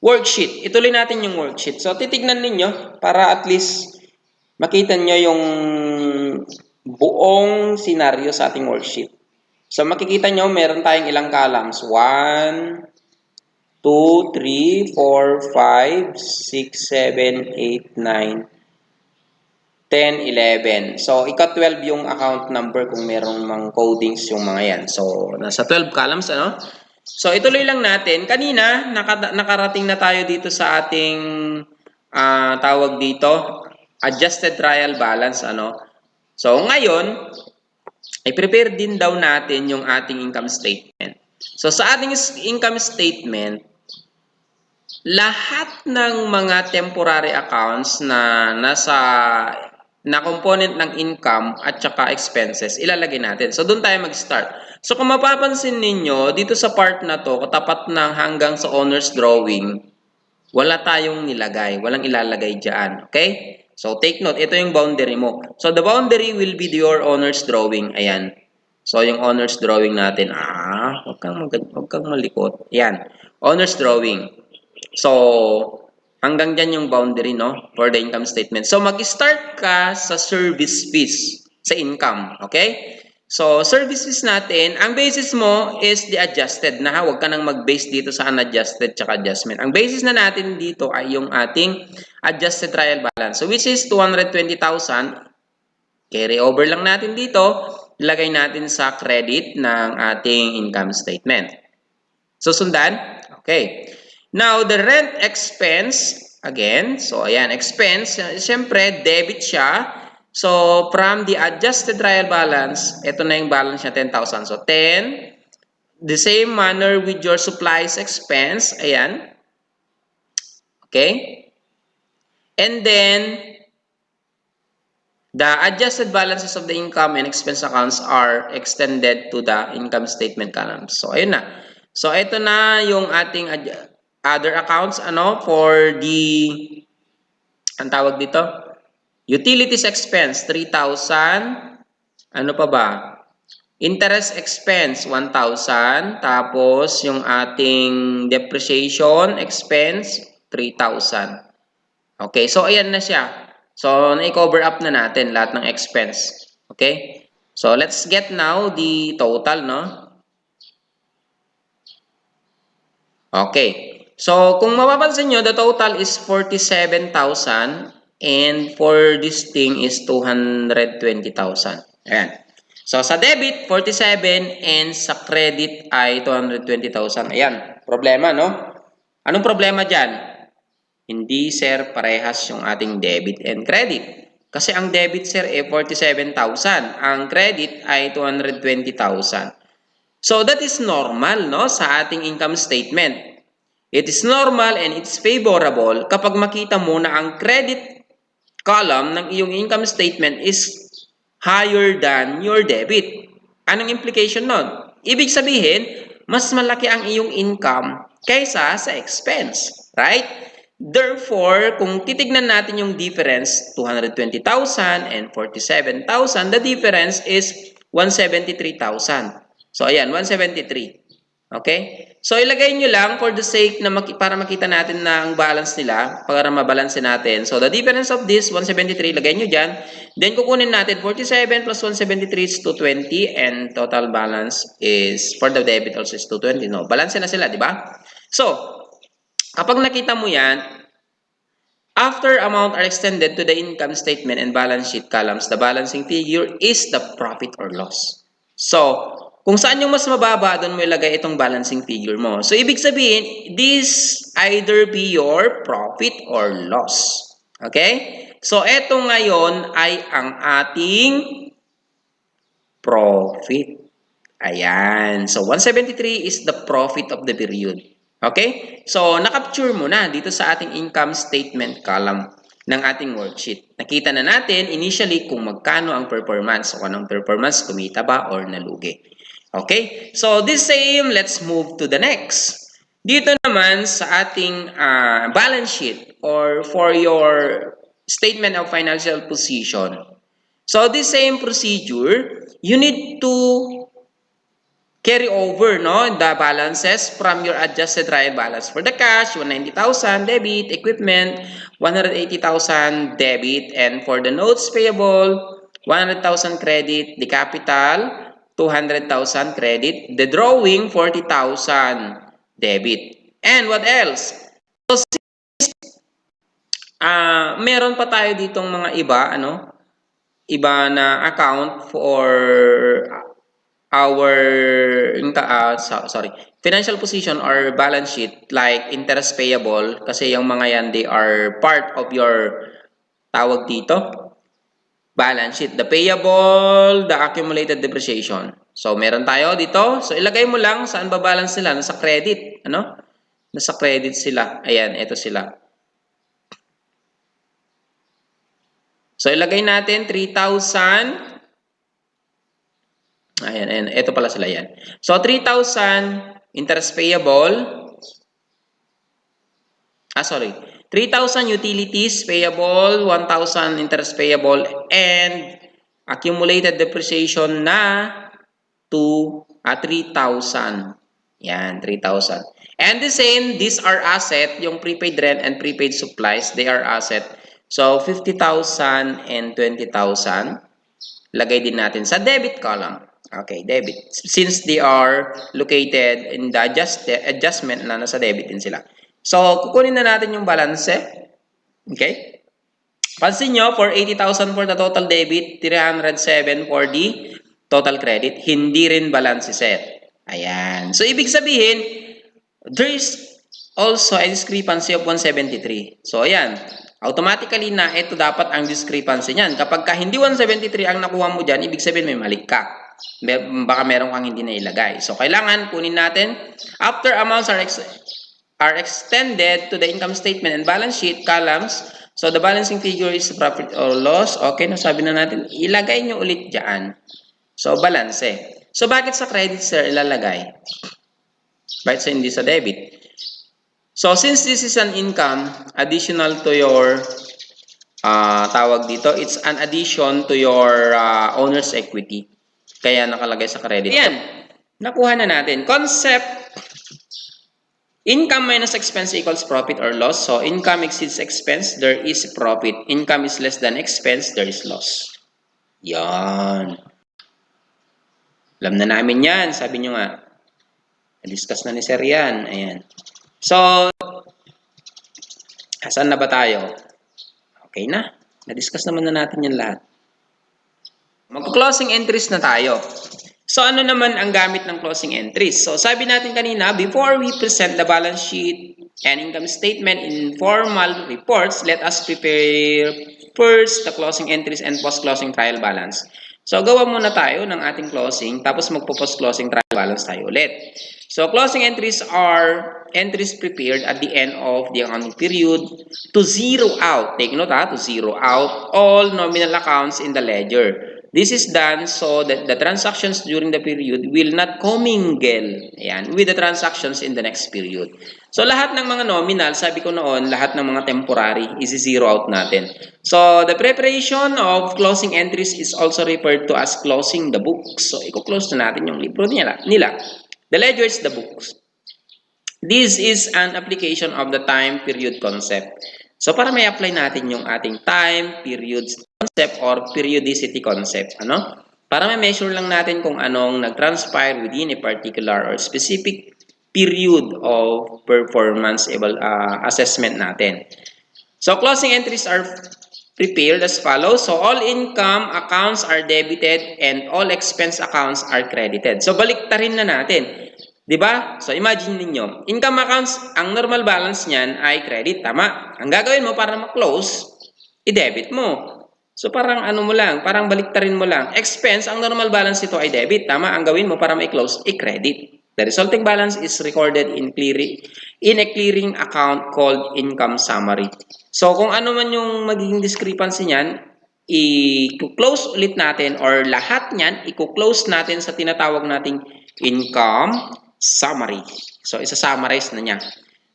worksheet. Ituloy natin yung worksheet. So titignan ninyo para at least makita nyo yung buong scenario sa ating worksheet. So makikita nyo meron tayong ilang columns. 1, 2, 3, 4, 5, 6, 7, 8, 9, 10, 11. So, ika-12 yung account number kung merong mga codings yung mga yan. So, nasa 12 columns, ano? So, ituloy lang natin. Kanina, nakarating na tayo dito sa ating tawag dito, adjusted trial balance, ano? So, ngayon, i-prepare din daw natin yung ating income statement. So, sa ating income statement, lahat ng mga temporary accounts na component ng income at saka expenses, ilalagay natin. So, doon tayo mag-start. So, kung mapapansin ninyo, dito sa part na to, katapat ng hanggang sa owner's drawing, wala tayong nilagay. Walang ilalagay dyan. Okay? So, take note. Ito yung boundary mo. So, the boundary will be your owner's drawing. Ayan. So, yung owner's drawing natin. Huwag kang malikot. Ayan. Owner's drawing. So, hanggang dyan yung boundary, no? For the income statement. So, mag-start ka sa service fees. Sa income. Okay? So, service fees natin, ang basis mo is the adjusted na. Huwag ka nang mag-base dito sa unadjusted tsaka adjustment. Ang basis na natin dito ay yung ating adjusted trial balance. So, which is 220,000. Carry over lang natin dito. Ilagay natin sa credit ng ating income statement. Susundan? Okay. Now, the rent expense, again, so ayan, expense, siyempre, debit siya. So, from the adjusted trial balance, ito na yung balance niya, 10,000. So, 10. The same manner with your supplies expense, ayan. Okay. And then, the adjusted balances of the income and expense accounts are extended to the income statement columns. So, ayun na. So, ito na yung ating other accounts, for the, ang tawag dito? Utilities expense, 3,000. Ano pa ba? Interest expense, 1,000. Tapos, yung ating depreciation expense, 3,000. Okay, so ayan na siya. So, na-cover up na natin lahat ng expense. Okay? So, let's get now the total, no? Okay. So, kung mapapansin nyo, the total is 47,000 and for this thing is 220,000. Ayan. So, sa debit, 47 and sa credit ay 220,000. Ayan. Problema, no? Anong problema dyan? Hindi, sir, parehas yung ating debit and credit. Kasi ang debit, sir, ay 47,000. Ang credit ay 220,000. So, that is normal, no, sa ating income statement. It is normal and it's favorable kapag makita mo na ang credit column ng iyong income statement is higher than your debit. Anong implication nun? Ibig sabihin, mas malaki ang iyong income kaysa sa expense. Right? Therefore, kung titignan natin yung difference, 220,000 and 47,000, the difference is 173,000. So, ayan, 173. Okay? So, ilagay nyo lang for the sake na para makita natin na ang balance nila, para mabalanse natin. So, the difference of this, 173, lagay nyo dyan. Then, kukunin natin 47 plus 173 is 220 and total balance is, for the debit also is 220. No, balance na sila, di ba? So, kapag nakita mo yan, after amount are extended to the income statement and balance sheet columns, the balancing figure is the profit or loss. So, kung saan yung mas mababa, doon mo ilagay itong balancing figure mo. So, ibig sabihin, this either be your profit or loss. Okay? So, ito ngayon ay ang ating profit. Ayan. So, 173 is the profit of the period. Okay? So, nakapture mo na dito sa ating income statement column ng ating worksheet. Nakita na natin initially kung magkano ang performance. O anong performance, kumita ba or nalugi. Okay? So, this same, let's move to the next. Dito naman sa ating balance sheet or for your statement of financial position. So, this same procedure, you need to carry over, no, the balances from your adjusted trial balance. For the cash, 190,000 debit, equipment, 180,000 debit, and for the notes payable, 100,000 credit, the capital, 200,000 credit, the drawing, 40,000 debit. And what else? So, meron pa tayo ditong mga iba, iba na account for our financial position or balance sheet like interest payable kasi yung mga yan they are part of your tawag dito balance sheet, the payable, the accumulated depreciation. So meron tayo dito. So ilagay mo lang saan ba balance sila? Nasa credit, ano? Nasa credit sila. Ayan, ito sila. So ilagay natin 3,000. Ayan, ito pala sila yan. So 3,000 interest payable. 3,000 utilities payable, 1,000 interest payable, and accumulated depreciation na 3,000. Yan, 3,000. And the same, these are asset, yung prepaid rent and prepaid supplies, they are asset. So 50,000 and 20,000. Lagay din natin sa debit column. Okay, debit. Since they are located in the adjustment na nasa debit din sila. So, kukunin na natin yung balance. Okay? Pansin nyo, for 80,000 for the total debit, 307 for the total credit. Hindi rin balance set. Ayan. So, ibig sabihin, there is also a discrepancy of 173. So, ayan. Automatically na ito dapat ang discrepancy niyan. Kapag ka hindi 173 ang nakuha mo dyan, ibig sabihin may mali ka. Baka meron kang hindi na ilagay. So, kailangan kunin natin. After amounts are extended to the income statement and balance sheet columns, so the balancing figure is profit or loss. Okay, nasabi na natin. Ilagay nyo ulit dyan. So, balance. So, bakit sa credit, sir, ilalagay? Bakit sa hindi sa debit? So, since this is an income, additional to your tawag dito, it's an addition to your owner's equity. Kaya nakalagay sa credit. Ayan, nakuha na natin. Concept, income minus expense equals profit or loss. So, income exceeds expense, there is profit. Income is less than expense, there is loss. Yan. Alam na namin yan. Sabi nyo nga. Na-discuss na ni Sir yan. Ayan. So, asan na ba tayo? Okay na. Na-discuss naman na natin yan lahat. Mag-closing entries na tayo. So, ano naman ang gamit ng closing entries? So, sabi natin kanina, before we present the balance sheet and income statement in formal reports, let us prepare first the closing entries and post-closing trial balance. So, gawa muna tayo ng ating closing, tapos magpo-post-closing trial balance tayo ulit. So, closing entries are entries prepared at the end of the accounting period to zero out, take note to zero out all nominal accounts in the ledger. This is done so that the transactions during the period will not commingle with the transactions in the next period. So, lahat ng mga nominal, sabi ko noon, lahat ng mga temporary, isi-zero out natin. So, the preparation of closing entries is also referred to as closing the books. So, i-close na natin yung libro nila. The ledger is the books. This is an application of the time period concept. So, para may apply natin yung ating time, period concept, or periodicity concept. Para may measure lang natin kung anong nag-transpire within a particular or specific period of performance assessment natin. So, closing entries are prepared as follows. So, all income accounts are debited and all expense accounts are credited. So, baliktarin na natin. Diba? So, imagine ninyo, income accounts, ang normal balance niyan ay credit. Tama? Ang gagawin mo para ma-close, i-debit mo. So, parang ano mo lang, parang baliktarin mo lang. Expense, ang normal balance nito ay debit. Tama? Ang gawin mo para ma-close, i-credit. The resulting balance is recorded in a clearing account called income summary. So, kung ano man yung magiging discrepancy niyan, i-close ulit natin or lahat niyan, i-close natin sa tinatawag nating income summary. So, isa-summarize na niya.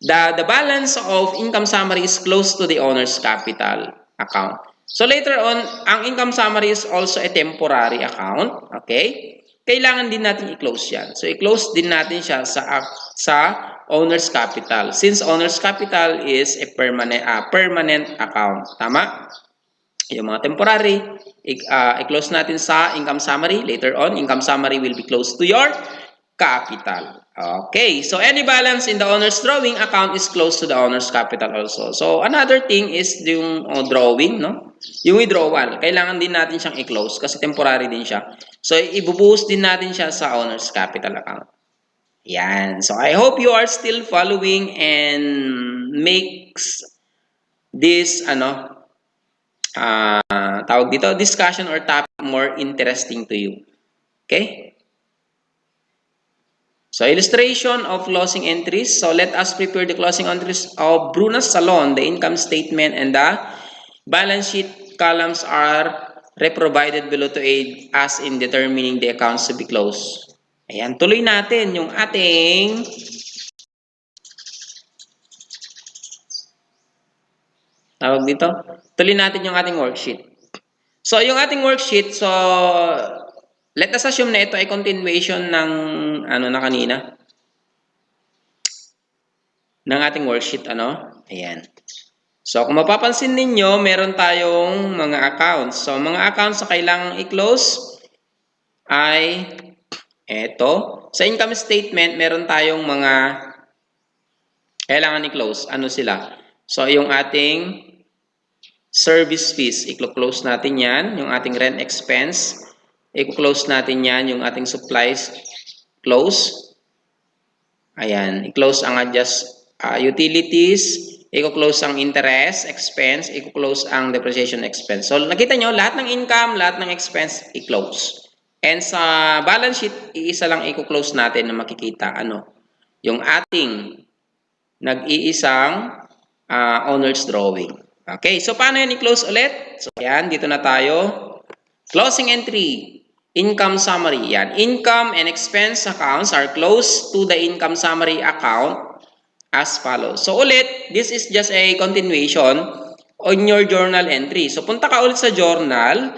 The balance of income summary is close to the owner's capital account. So, later on, ang income summary is also a temporary account. Okay? Kailangan din natin i-close yan. So, i-close din natin siya sa owner's capital. Since owner's capital is a permanent account. Tama? Yung mga temporary, i-close natin sa income summary. Later on, income summary will be close to your capital. Okay, so any balance in the owner's drawing account is close to the owner's capital also. So another thing is yung drawing, no? Yung withdrawal, kailangan din natin siyang i-close kasi temporary din siya. So ibubuhos din natin siya sa owner's capital account. Yan. So I hope you are still following and makes this tawag dito, discussion or topic more interesting to you. Okay? So, illustration of closing entries. So, let us prepare the closing entries of Bruna's Salon. The income statement and the balance sheet columns are reprovided below to aid us in determining the accounts to be closed. Ayan, tuloy natin yung ating tawag dito. Tuloy natin yung ating worksheet. So, yung ating worksheet, so let us assume na ito ay continuation ng na kanina. Ng ating worksheet, Ayan. So, kung mapapansin ninyo, meron tayong mga accounts. So, mga accounts na kailangang i-close ay eto. Sa income statement, meron tayong mga kailangan i-close. Ano sila? So, yung ating service fees, i-close natin yan. Yung ating rent expense, i-close natin yan. Yung ating supplies, close. Ayan, i-close ang utilities, i-close ang interest expense, i-close ang depreciation expense. So, nakita nyo, lahat ng income, lahat ng expense, i-close. And sa balance sheet, iisa lang i-close natin na makikita, yung ating nag-iisang owner's drawing. Okay, so paano yan i-close ulit? So, yan, dito na tayo. Closing entry, income summary. Yan, income and expense accounts are close to the income summary account as follows. So, ulit, this is just a continuation on your journal entry. So, punta ka ulit sa journal.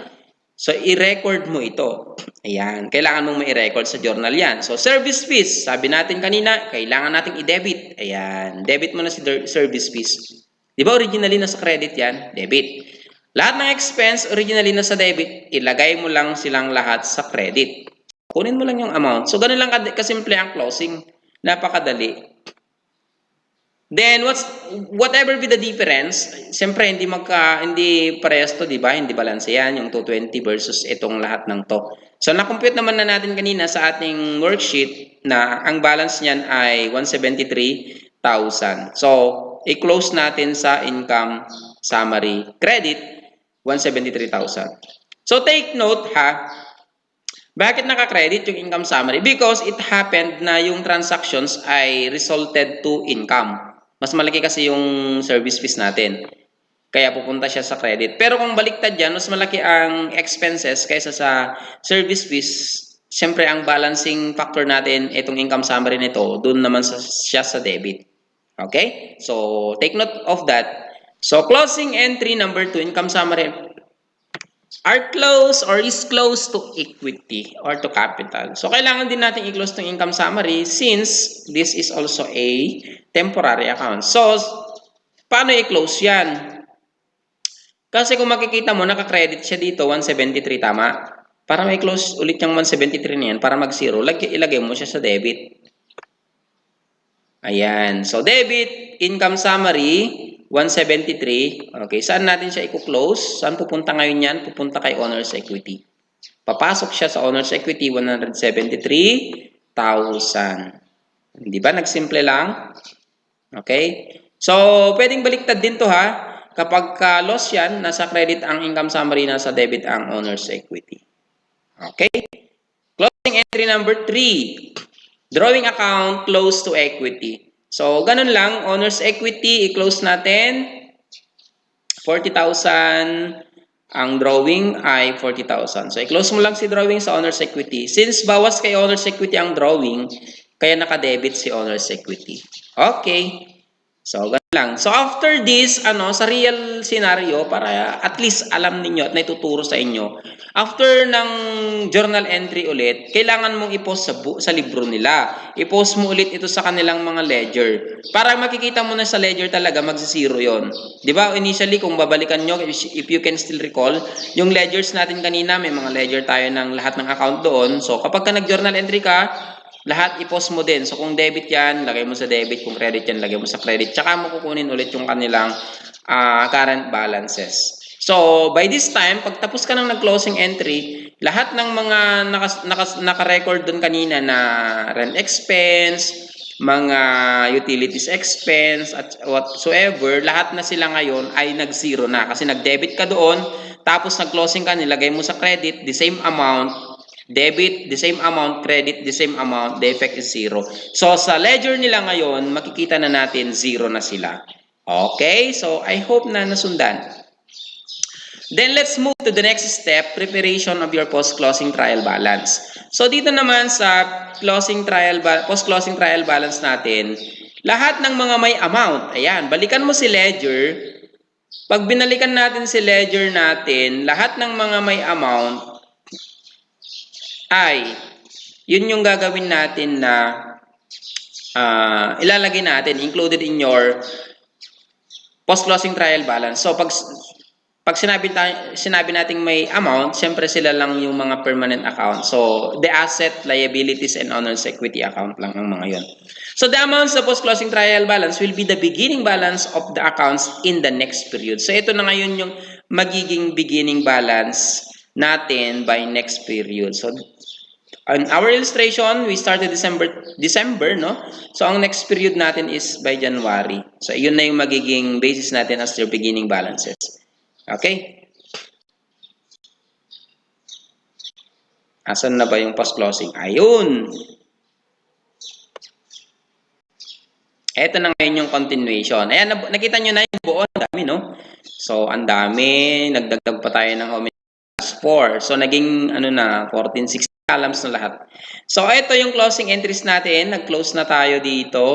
So, i-record mo ito. Ayan, kailangan mong ma-i-record sa journal yan. So, service fees. Sabi natin kanina, kailangan nating i-debit. Ayan, debit mo na si service fees. Di ba originally nasa credit yan? Debit. Lahat ng expense, originally nasa debit, ilagay mo lang silang lahat sa credit. Kunin mo lang yung amount. So, ganun lang kasimple ang closing. Napakadali. Then, whatever be the difference, siyempre, hindi parehas to, di ba? Hindi balance yan, yung 220 versus itong lahat ng to. So, na-compute naman na natin kanina sa ating worksheet na ang balance niyan ay 173,000. So, i-close natin sa income summary credit, 173,000. So, take note ha, bakit naka-credit yung income summary? Because it happened na yung transactions ay resulted to income. Mas malaki kasi yung service fees natin. Kaya pupunta siya sa credit. Pero kung baliktad yan, mas malaki ang expenses kaysa sa service fees. Siyempre, ang balancing factor natin, itong income summary nito, doon naman siya sa debit. Okay? So, take note of that. So, closing entry number 2, income summary, are close or is close to equity or to capital. So, kailangan din natin i-close itong income summary since this is also a temporary account. So, paano i-close yan? Kasi kung makikita mo, naka-credit siya dito, 173, tama? Para may close ulit yung 173 na yan, para mag-zero, ilagay mo siya sa debit. Ayan. So, debit, income summary, 173. Okay, saan natin siya i-close? Saan pupunta ngayon yan? Pupunta kay owner's equity. Papasok siya sa owner's equity, 173,000. Di ba? Nagsimple lang. Okay? So, pwedeng baliktad din to ha. Kapag loss yan, nasa credit ang income summary, nasa debit ang owner's equity. Okay? Closing entry number 3. Drawing account close to equity. So, ganun lang. Owner's equity, i-close natin. 40,000. Ang drawing ay 40,000. So, i-close mo lang si drawing sa owner's equity. Since bawas kay owner's equity ang drawing, kaya naka-debit si owner's equity. Okay. So, ganun lang. So, after this, sa real scenario, para at least alam ninyo at naituturo sa inyo, after ng journal entry ulit, kailangan mong i-post sa libro nila. I-post mo ulit ito sa kanilang mga ledger. Para makikita mo na sa ledger talaga, magsi-zero yon. Di ba? Initially, kung babalikan nyo, if you can still recall, yung ledgers natin kanina, may mga ledger tayo ng lahat ng account doon. So, kapag ka nag-journal entry ka, lahat i-post mo din. So, kung debit yan, lagay mo sa debit. Kung credit yan, lagay mo sa credit. Tsaka mo kukunin ulit yung kanilang current balances. So, by this time, pag tapos ka nang nag-closing entry, lahat ng mga naka-record doon kanina na rent expense, mga utilities expense, at whatsoever, lahat na sila ngayon ay nag-zero na. Kasi nag-debit ka doon, tapos nag-closing ka, nilagay mo sa credit, the same amount, debit, the same amount, credit, the same amount, the effect is zero. So, sa ledger nila ngayon, makikita na natin zero na sila. Okay? So, I hope na nasundan. Then, let's move to the next step, preparation of your post-closing trial balance. So, dito naman sa post-closing trial balance natin, lahat ng mga may amount, ayan, balikan mo si ledger. Pag binalikan natin si ledger natin, lahat ng mga may amount ay, yun yung gagawin natin na ilalagay natin, included in your post-closing trial balance. So, pag sinabi nating may amount, siyempre sila lang yung mga permanent account. So, the asset, liabilities, and owner's equity account lang ang mga yon. So, the amounts sa post-closing trial balance will be the beginning balance of the accounts in the next period. So, ito na ngayon yung magiging beginning balance natin by next period. So, on our illustration, we started December, no? So, ang next period natin is by January. So, yun na yung magiging basis natin as their beginning balances. Okay? Asan na ba yung post-closing? Ayun! Ito na ngayon yung continuation. Ayan, nakita nyo na yung buo. Ang dami, no? So, ang dami. Nagdagdag pa tayo ng how many plus 4. So, naging, 14, 16 columns na lahat. So, ito yung closing entries natin. Nag-close na tayo dito.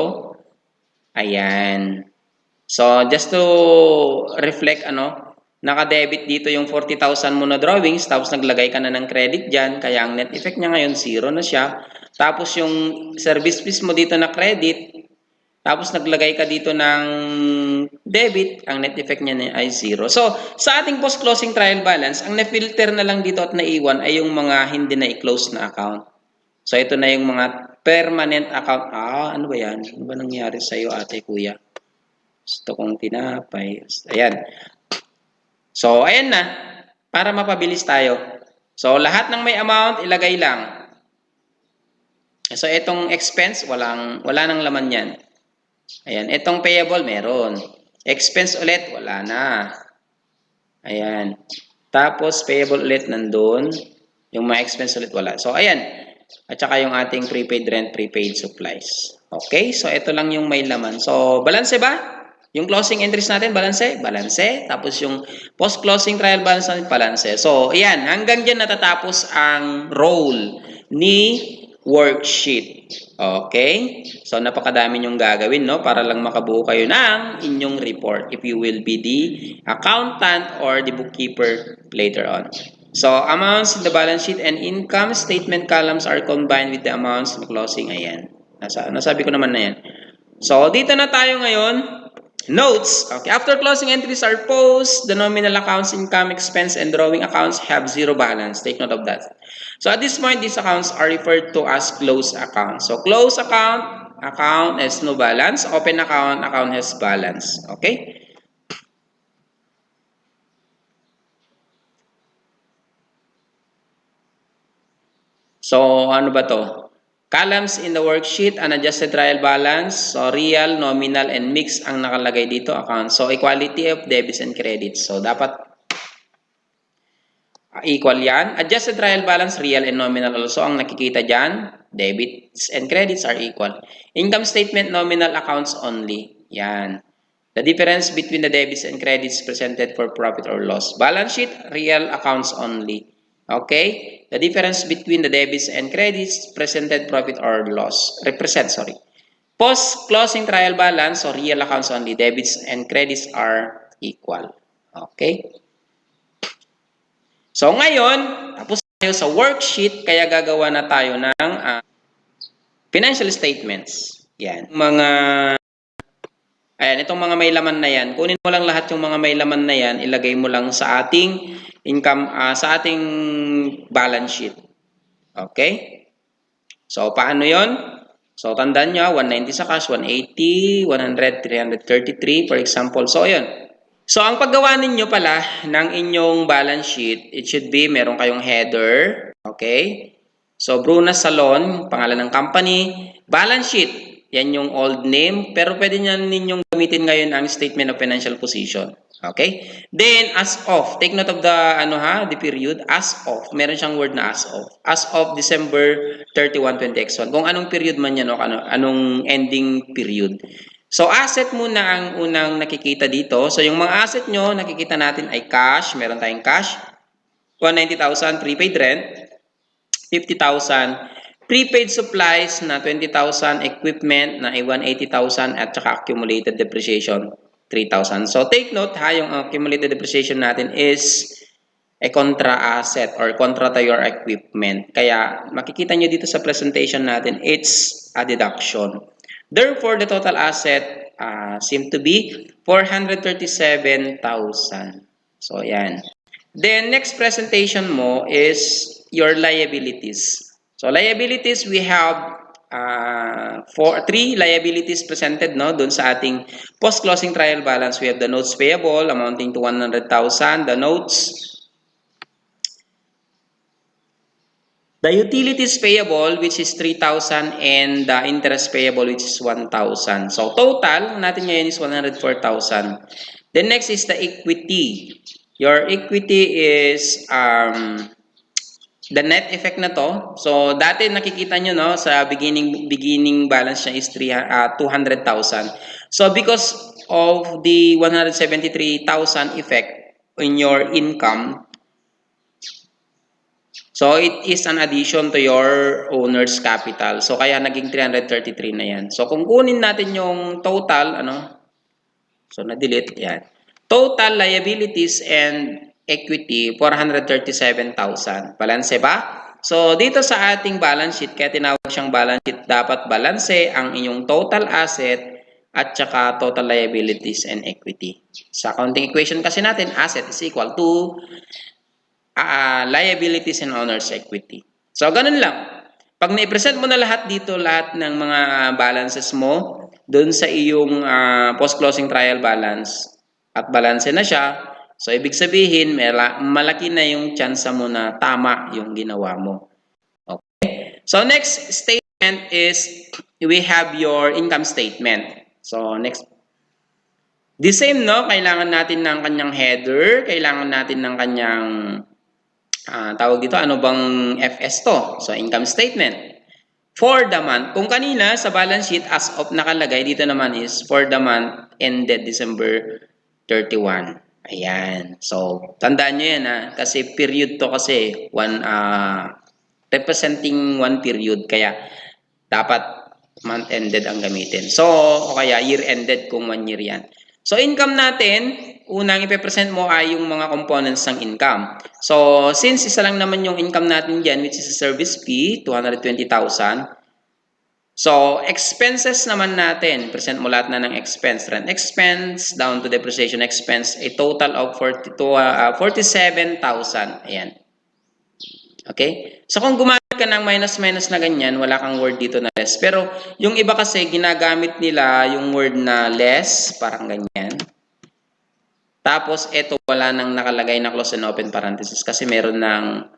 Ayan. So, just to reflect, naka-debit dito yung 40,000 mo na drawings, tapos naglagay ka na ng credit dyan, kaya ang net effect niya ngayon, zero na siya. Tapos yung service fees mo dito na credit, tapos naglagay ka dito ng debit, ang net effect niya ay zero. So, sa ating post-closing trial balance, ang na-filter na lang dito at naiwan ay yung mga hindi na i-close na account. So, ito na yung mga permanent account. Ano ba yan? Ano ba nangyari sa'yo, ate, kuya? Gusto kong tinapay. Ayan. So, ayan na. Para mapabilis tayo. So, lahat ng may amount, ilagay lang. So, itong expense, wala nang laman yan. Ayan. Itong payable, meron. Expense ulit, wala na. Ayan. Tapos, payable ulit, nandun. Yung mga expense ulit, wala. So, ayan. At saka yung ating prepaid rent, prepaid supplies. Okay? So, ito lang yung may laman. So, balance ba? Yung closing entries natin, balanse? Balanse. Tapos yung post-closing trial balance natin, balanse. So, ayan. Hanggang dyan natatapos ang role ni worksheet. Okay? So, napakadami nyong gagawin, no? Para lang makabuo kayo ng inyong report if you will be the accountant or the bookkeeper later on. So, amounts in the balance sheet and income statement columns are combined with the amounts in the closing. Ayan. Nasabi ko naman na yan. So, dito na tayo ngayon. Notes. Okay. After closing entries are posted, the nominal accounts, income, expense, and drawing accounts have zero balance. Take note of that. So, at this point, these accounts are referred to as closed accounts. So, closed account has no balance. Open account has balance. Okay? So, ano ba to? Columns in the worksheet, unadjusted trial balance, so real, nominal, and mix ang nakalagay dito, account. So, equality of debits and credits. So, dapat equal yan. Adjusted trial balance, real and nominal also ang nakikita dyan. Debits and credits are equal. Income statement, nominal accounts only. Yan. The difference between the debits and credits presented for profit or loss. Balance sheet, real accounts only. Okay? The difference between the debits and credits presented profit or loss. Post-closing trial balance, so real accounts only, debits and credits are equal. Okay? So, ngayon, tapos tayo sa worksheet, kaya gagawa na tayo ng financial statements. Yan. Ayan, itong mga may laman na yan, kunin mo lang lahat yung mga may laman na yan, ilagay mo lang sa ating income, sa ating balance sheet. Okay? So, paano yon? So, tandaan nyo, 190 sa cash, 180, 100, 333, for example. So, ayun. So, ang paggawa ninyo pala ng inyong balance sheet, it should be, meron kayong header, okay? So, Bruna Salon, pangalan ng company. Balance sheet, yan yung old name, pero pwede ninyong gamitin ngayon ang statement of financial position. Okay? Then, as of, take note of the, the period, as of, meron siyang word na as of. As of December 31, 20x1. Kung anong period man yan, o anong ending period. So, asset muna ang unang nakikita dito. So, yung mga asset nyo, nakikita natin ay cash. Meron tayong cash. 190,000 prepaid rent. 50,000 prepaid supplies na 20,000, equipment na 180,000 at saka accumulated depreciation 3,000. So take note ha, yung accumulated depreciation natin is a contra asset or contra to your equipment. Kaya makikita nyo dito sa presentation natin, it's a deduction. Therefore, the total asset seem to be 437,000. So yan. Then next presentation mo is your liabilities. So liabilities, we have three liabilities presented doon sa ating post-closing trial balance. We have the notes payable amounting to 100,000, the notes, the utilities payable which is 3,000 and the interest payable which is 1,000. So total natin ngayon is 104,000. Then next is the equity. Your equity is the net effect na to. So, dati nakikita nyo, no, sa beginning balance niya is 200,000. So, because of the 173,000 effect in your income, so it is an addition to your owner's capital. So, kaya naging 333 na yan. So, kung kunin natin yung total, so, na-delete, yan. Total liabilities and equity, 437,000. Balanse ba? So, dito sa ating balance sheet, kaya tinawag siyang balance sheet, dapat balanse ang inyong total asset at saka total liabilities and equity. Sa accounting equation kasi natin, asset is equal to liabilities and owner's equity. So, ganun lang. Pag na-present mo na lahat dito, lahat ng mga balances mo, doon sa iyong post-closing trial balance, at balanse na siya, so ibig sabihin, malaki na yung chance mo na tama yung ginawa mo. Okay? So next statement is, we have your income statement. So next, the same, no? Kailangan natin ng kanyang header, kailangan natin ng kanyang tawag dito, ano bang FS to? So income statement. For the month, kung kanina sa balance sheet as of nakalagay, dito naman is for the month ended December 31. Ayan. So, tandaan nyo yan kasi period to kasi representing one period. Kaya, dapat month ended ang gamitin. So, o kaya year ended kung 1 year yan. So, income natin, unang ipepresent mo ay yung mga components ng income. So, since isa lang naman yung income natin dyan, which is a service fee, 220,000. So, expenses naman natin. Present mo lahat na ng expense. Rent expense, down to depreciation expense, a total of 47,000. Ayan. Okay? So, kung gumamit ka ng minus-minus na ganyan, wala kang word dito na less. Pero, yung iba kasi, ginagamit nila yung word na less, parang ganyan. Tapos, eto wala nang nakalagay na close and open parenthesis kasi meron ng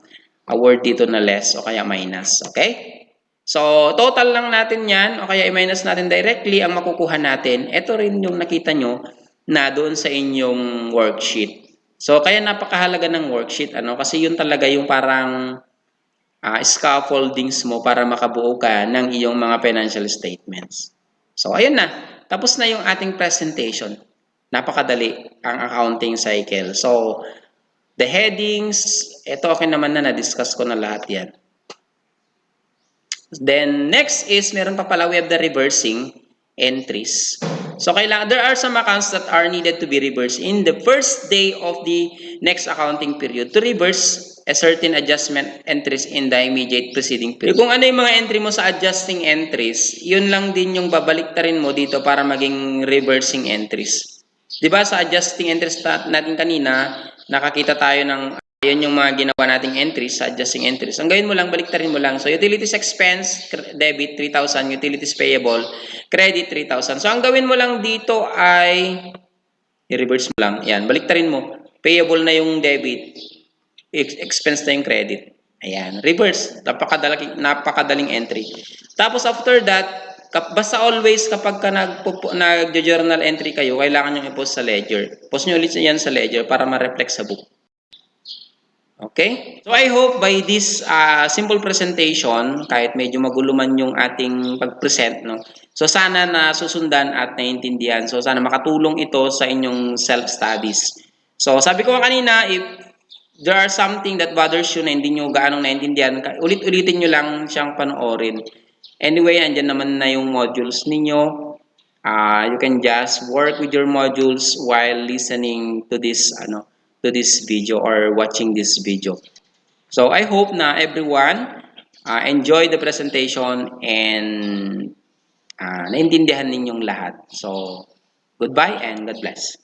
word dito na less o kaya minus. Okay? So, total lang natin yan o kaya i-minus natin directly ang makukuha natin. Ito rin yung nakita nyo na doon sa inyong worksheet. So, kaya napakahalaga ng worksheet. Kasi yun talaga yung parang scaffoldings mo para makabuo ka ng iyong mga financial statements. So, ayun na. Tapos na yung ating presentation. Napakadali ang accounting cycle. So, the headings, ito okay naman na na-discuss ko na lahat yan. Then, next is, meron pa pala, we have the reversing entries. So, there are some accounts that are needed to be reversed in the first day of the next accounting period to reverse a certain adjustment entries in the immediate preceding period. Kung ano yung mga entry mo sa adjusting entries, yun lang din yung babaliktarin mo dito para maging reversing entries. Diba sa adjusting entries natin kanina, nakakita tayo ng Yan yung mga ginawa nating entries, adjusting entries. Ang gawin mo lang, baliktarin mo lang. So, utilities expense, debit 3,000, utilities payable, credit 3,000. So, ang gawin mo lang dito ay i-reverse mo lang. Yan, baliktarin mo. Payable na yung debit, expense na yung credit. Ayan, reverse. Napakadaling entry. Tapos after that, basta always kapag ka nag-journal entry kayo, kailangan nyo i-post sa ledger. Post nyo ulit yan sa ledger para ma-reflect sa book. Okay? So I hope by this simple presentation, kahit medyo magulo man yung ating pag-present, no? So sana na susundan at naiintindihan. So sana makatulong ito sa inyong self-studies. So sabi ko kanina, if there are something that bothers you na hindi nyo gaano naiintindihan, ulit-ulitin nyo lang siyang panoorin. Anyway, andyan naman na yung modules ninyo. You can just work with your modules while listening to this video or watching this video. So I hope na everyone enjoy the presentation and naintindihan ninyong lahat. So goodbye and God bless.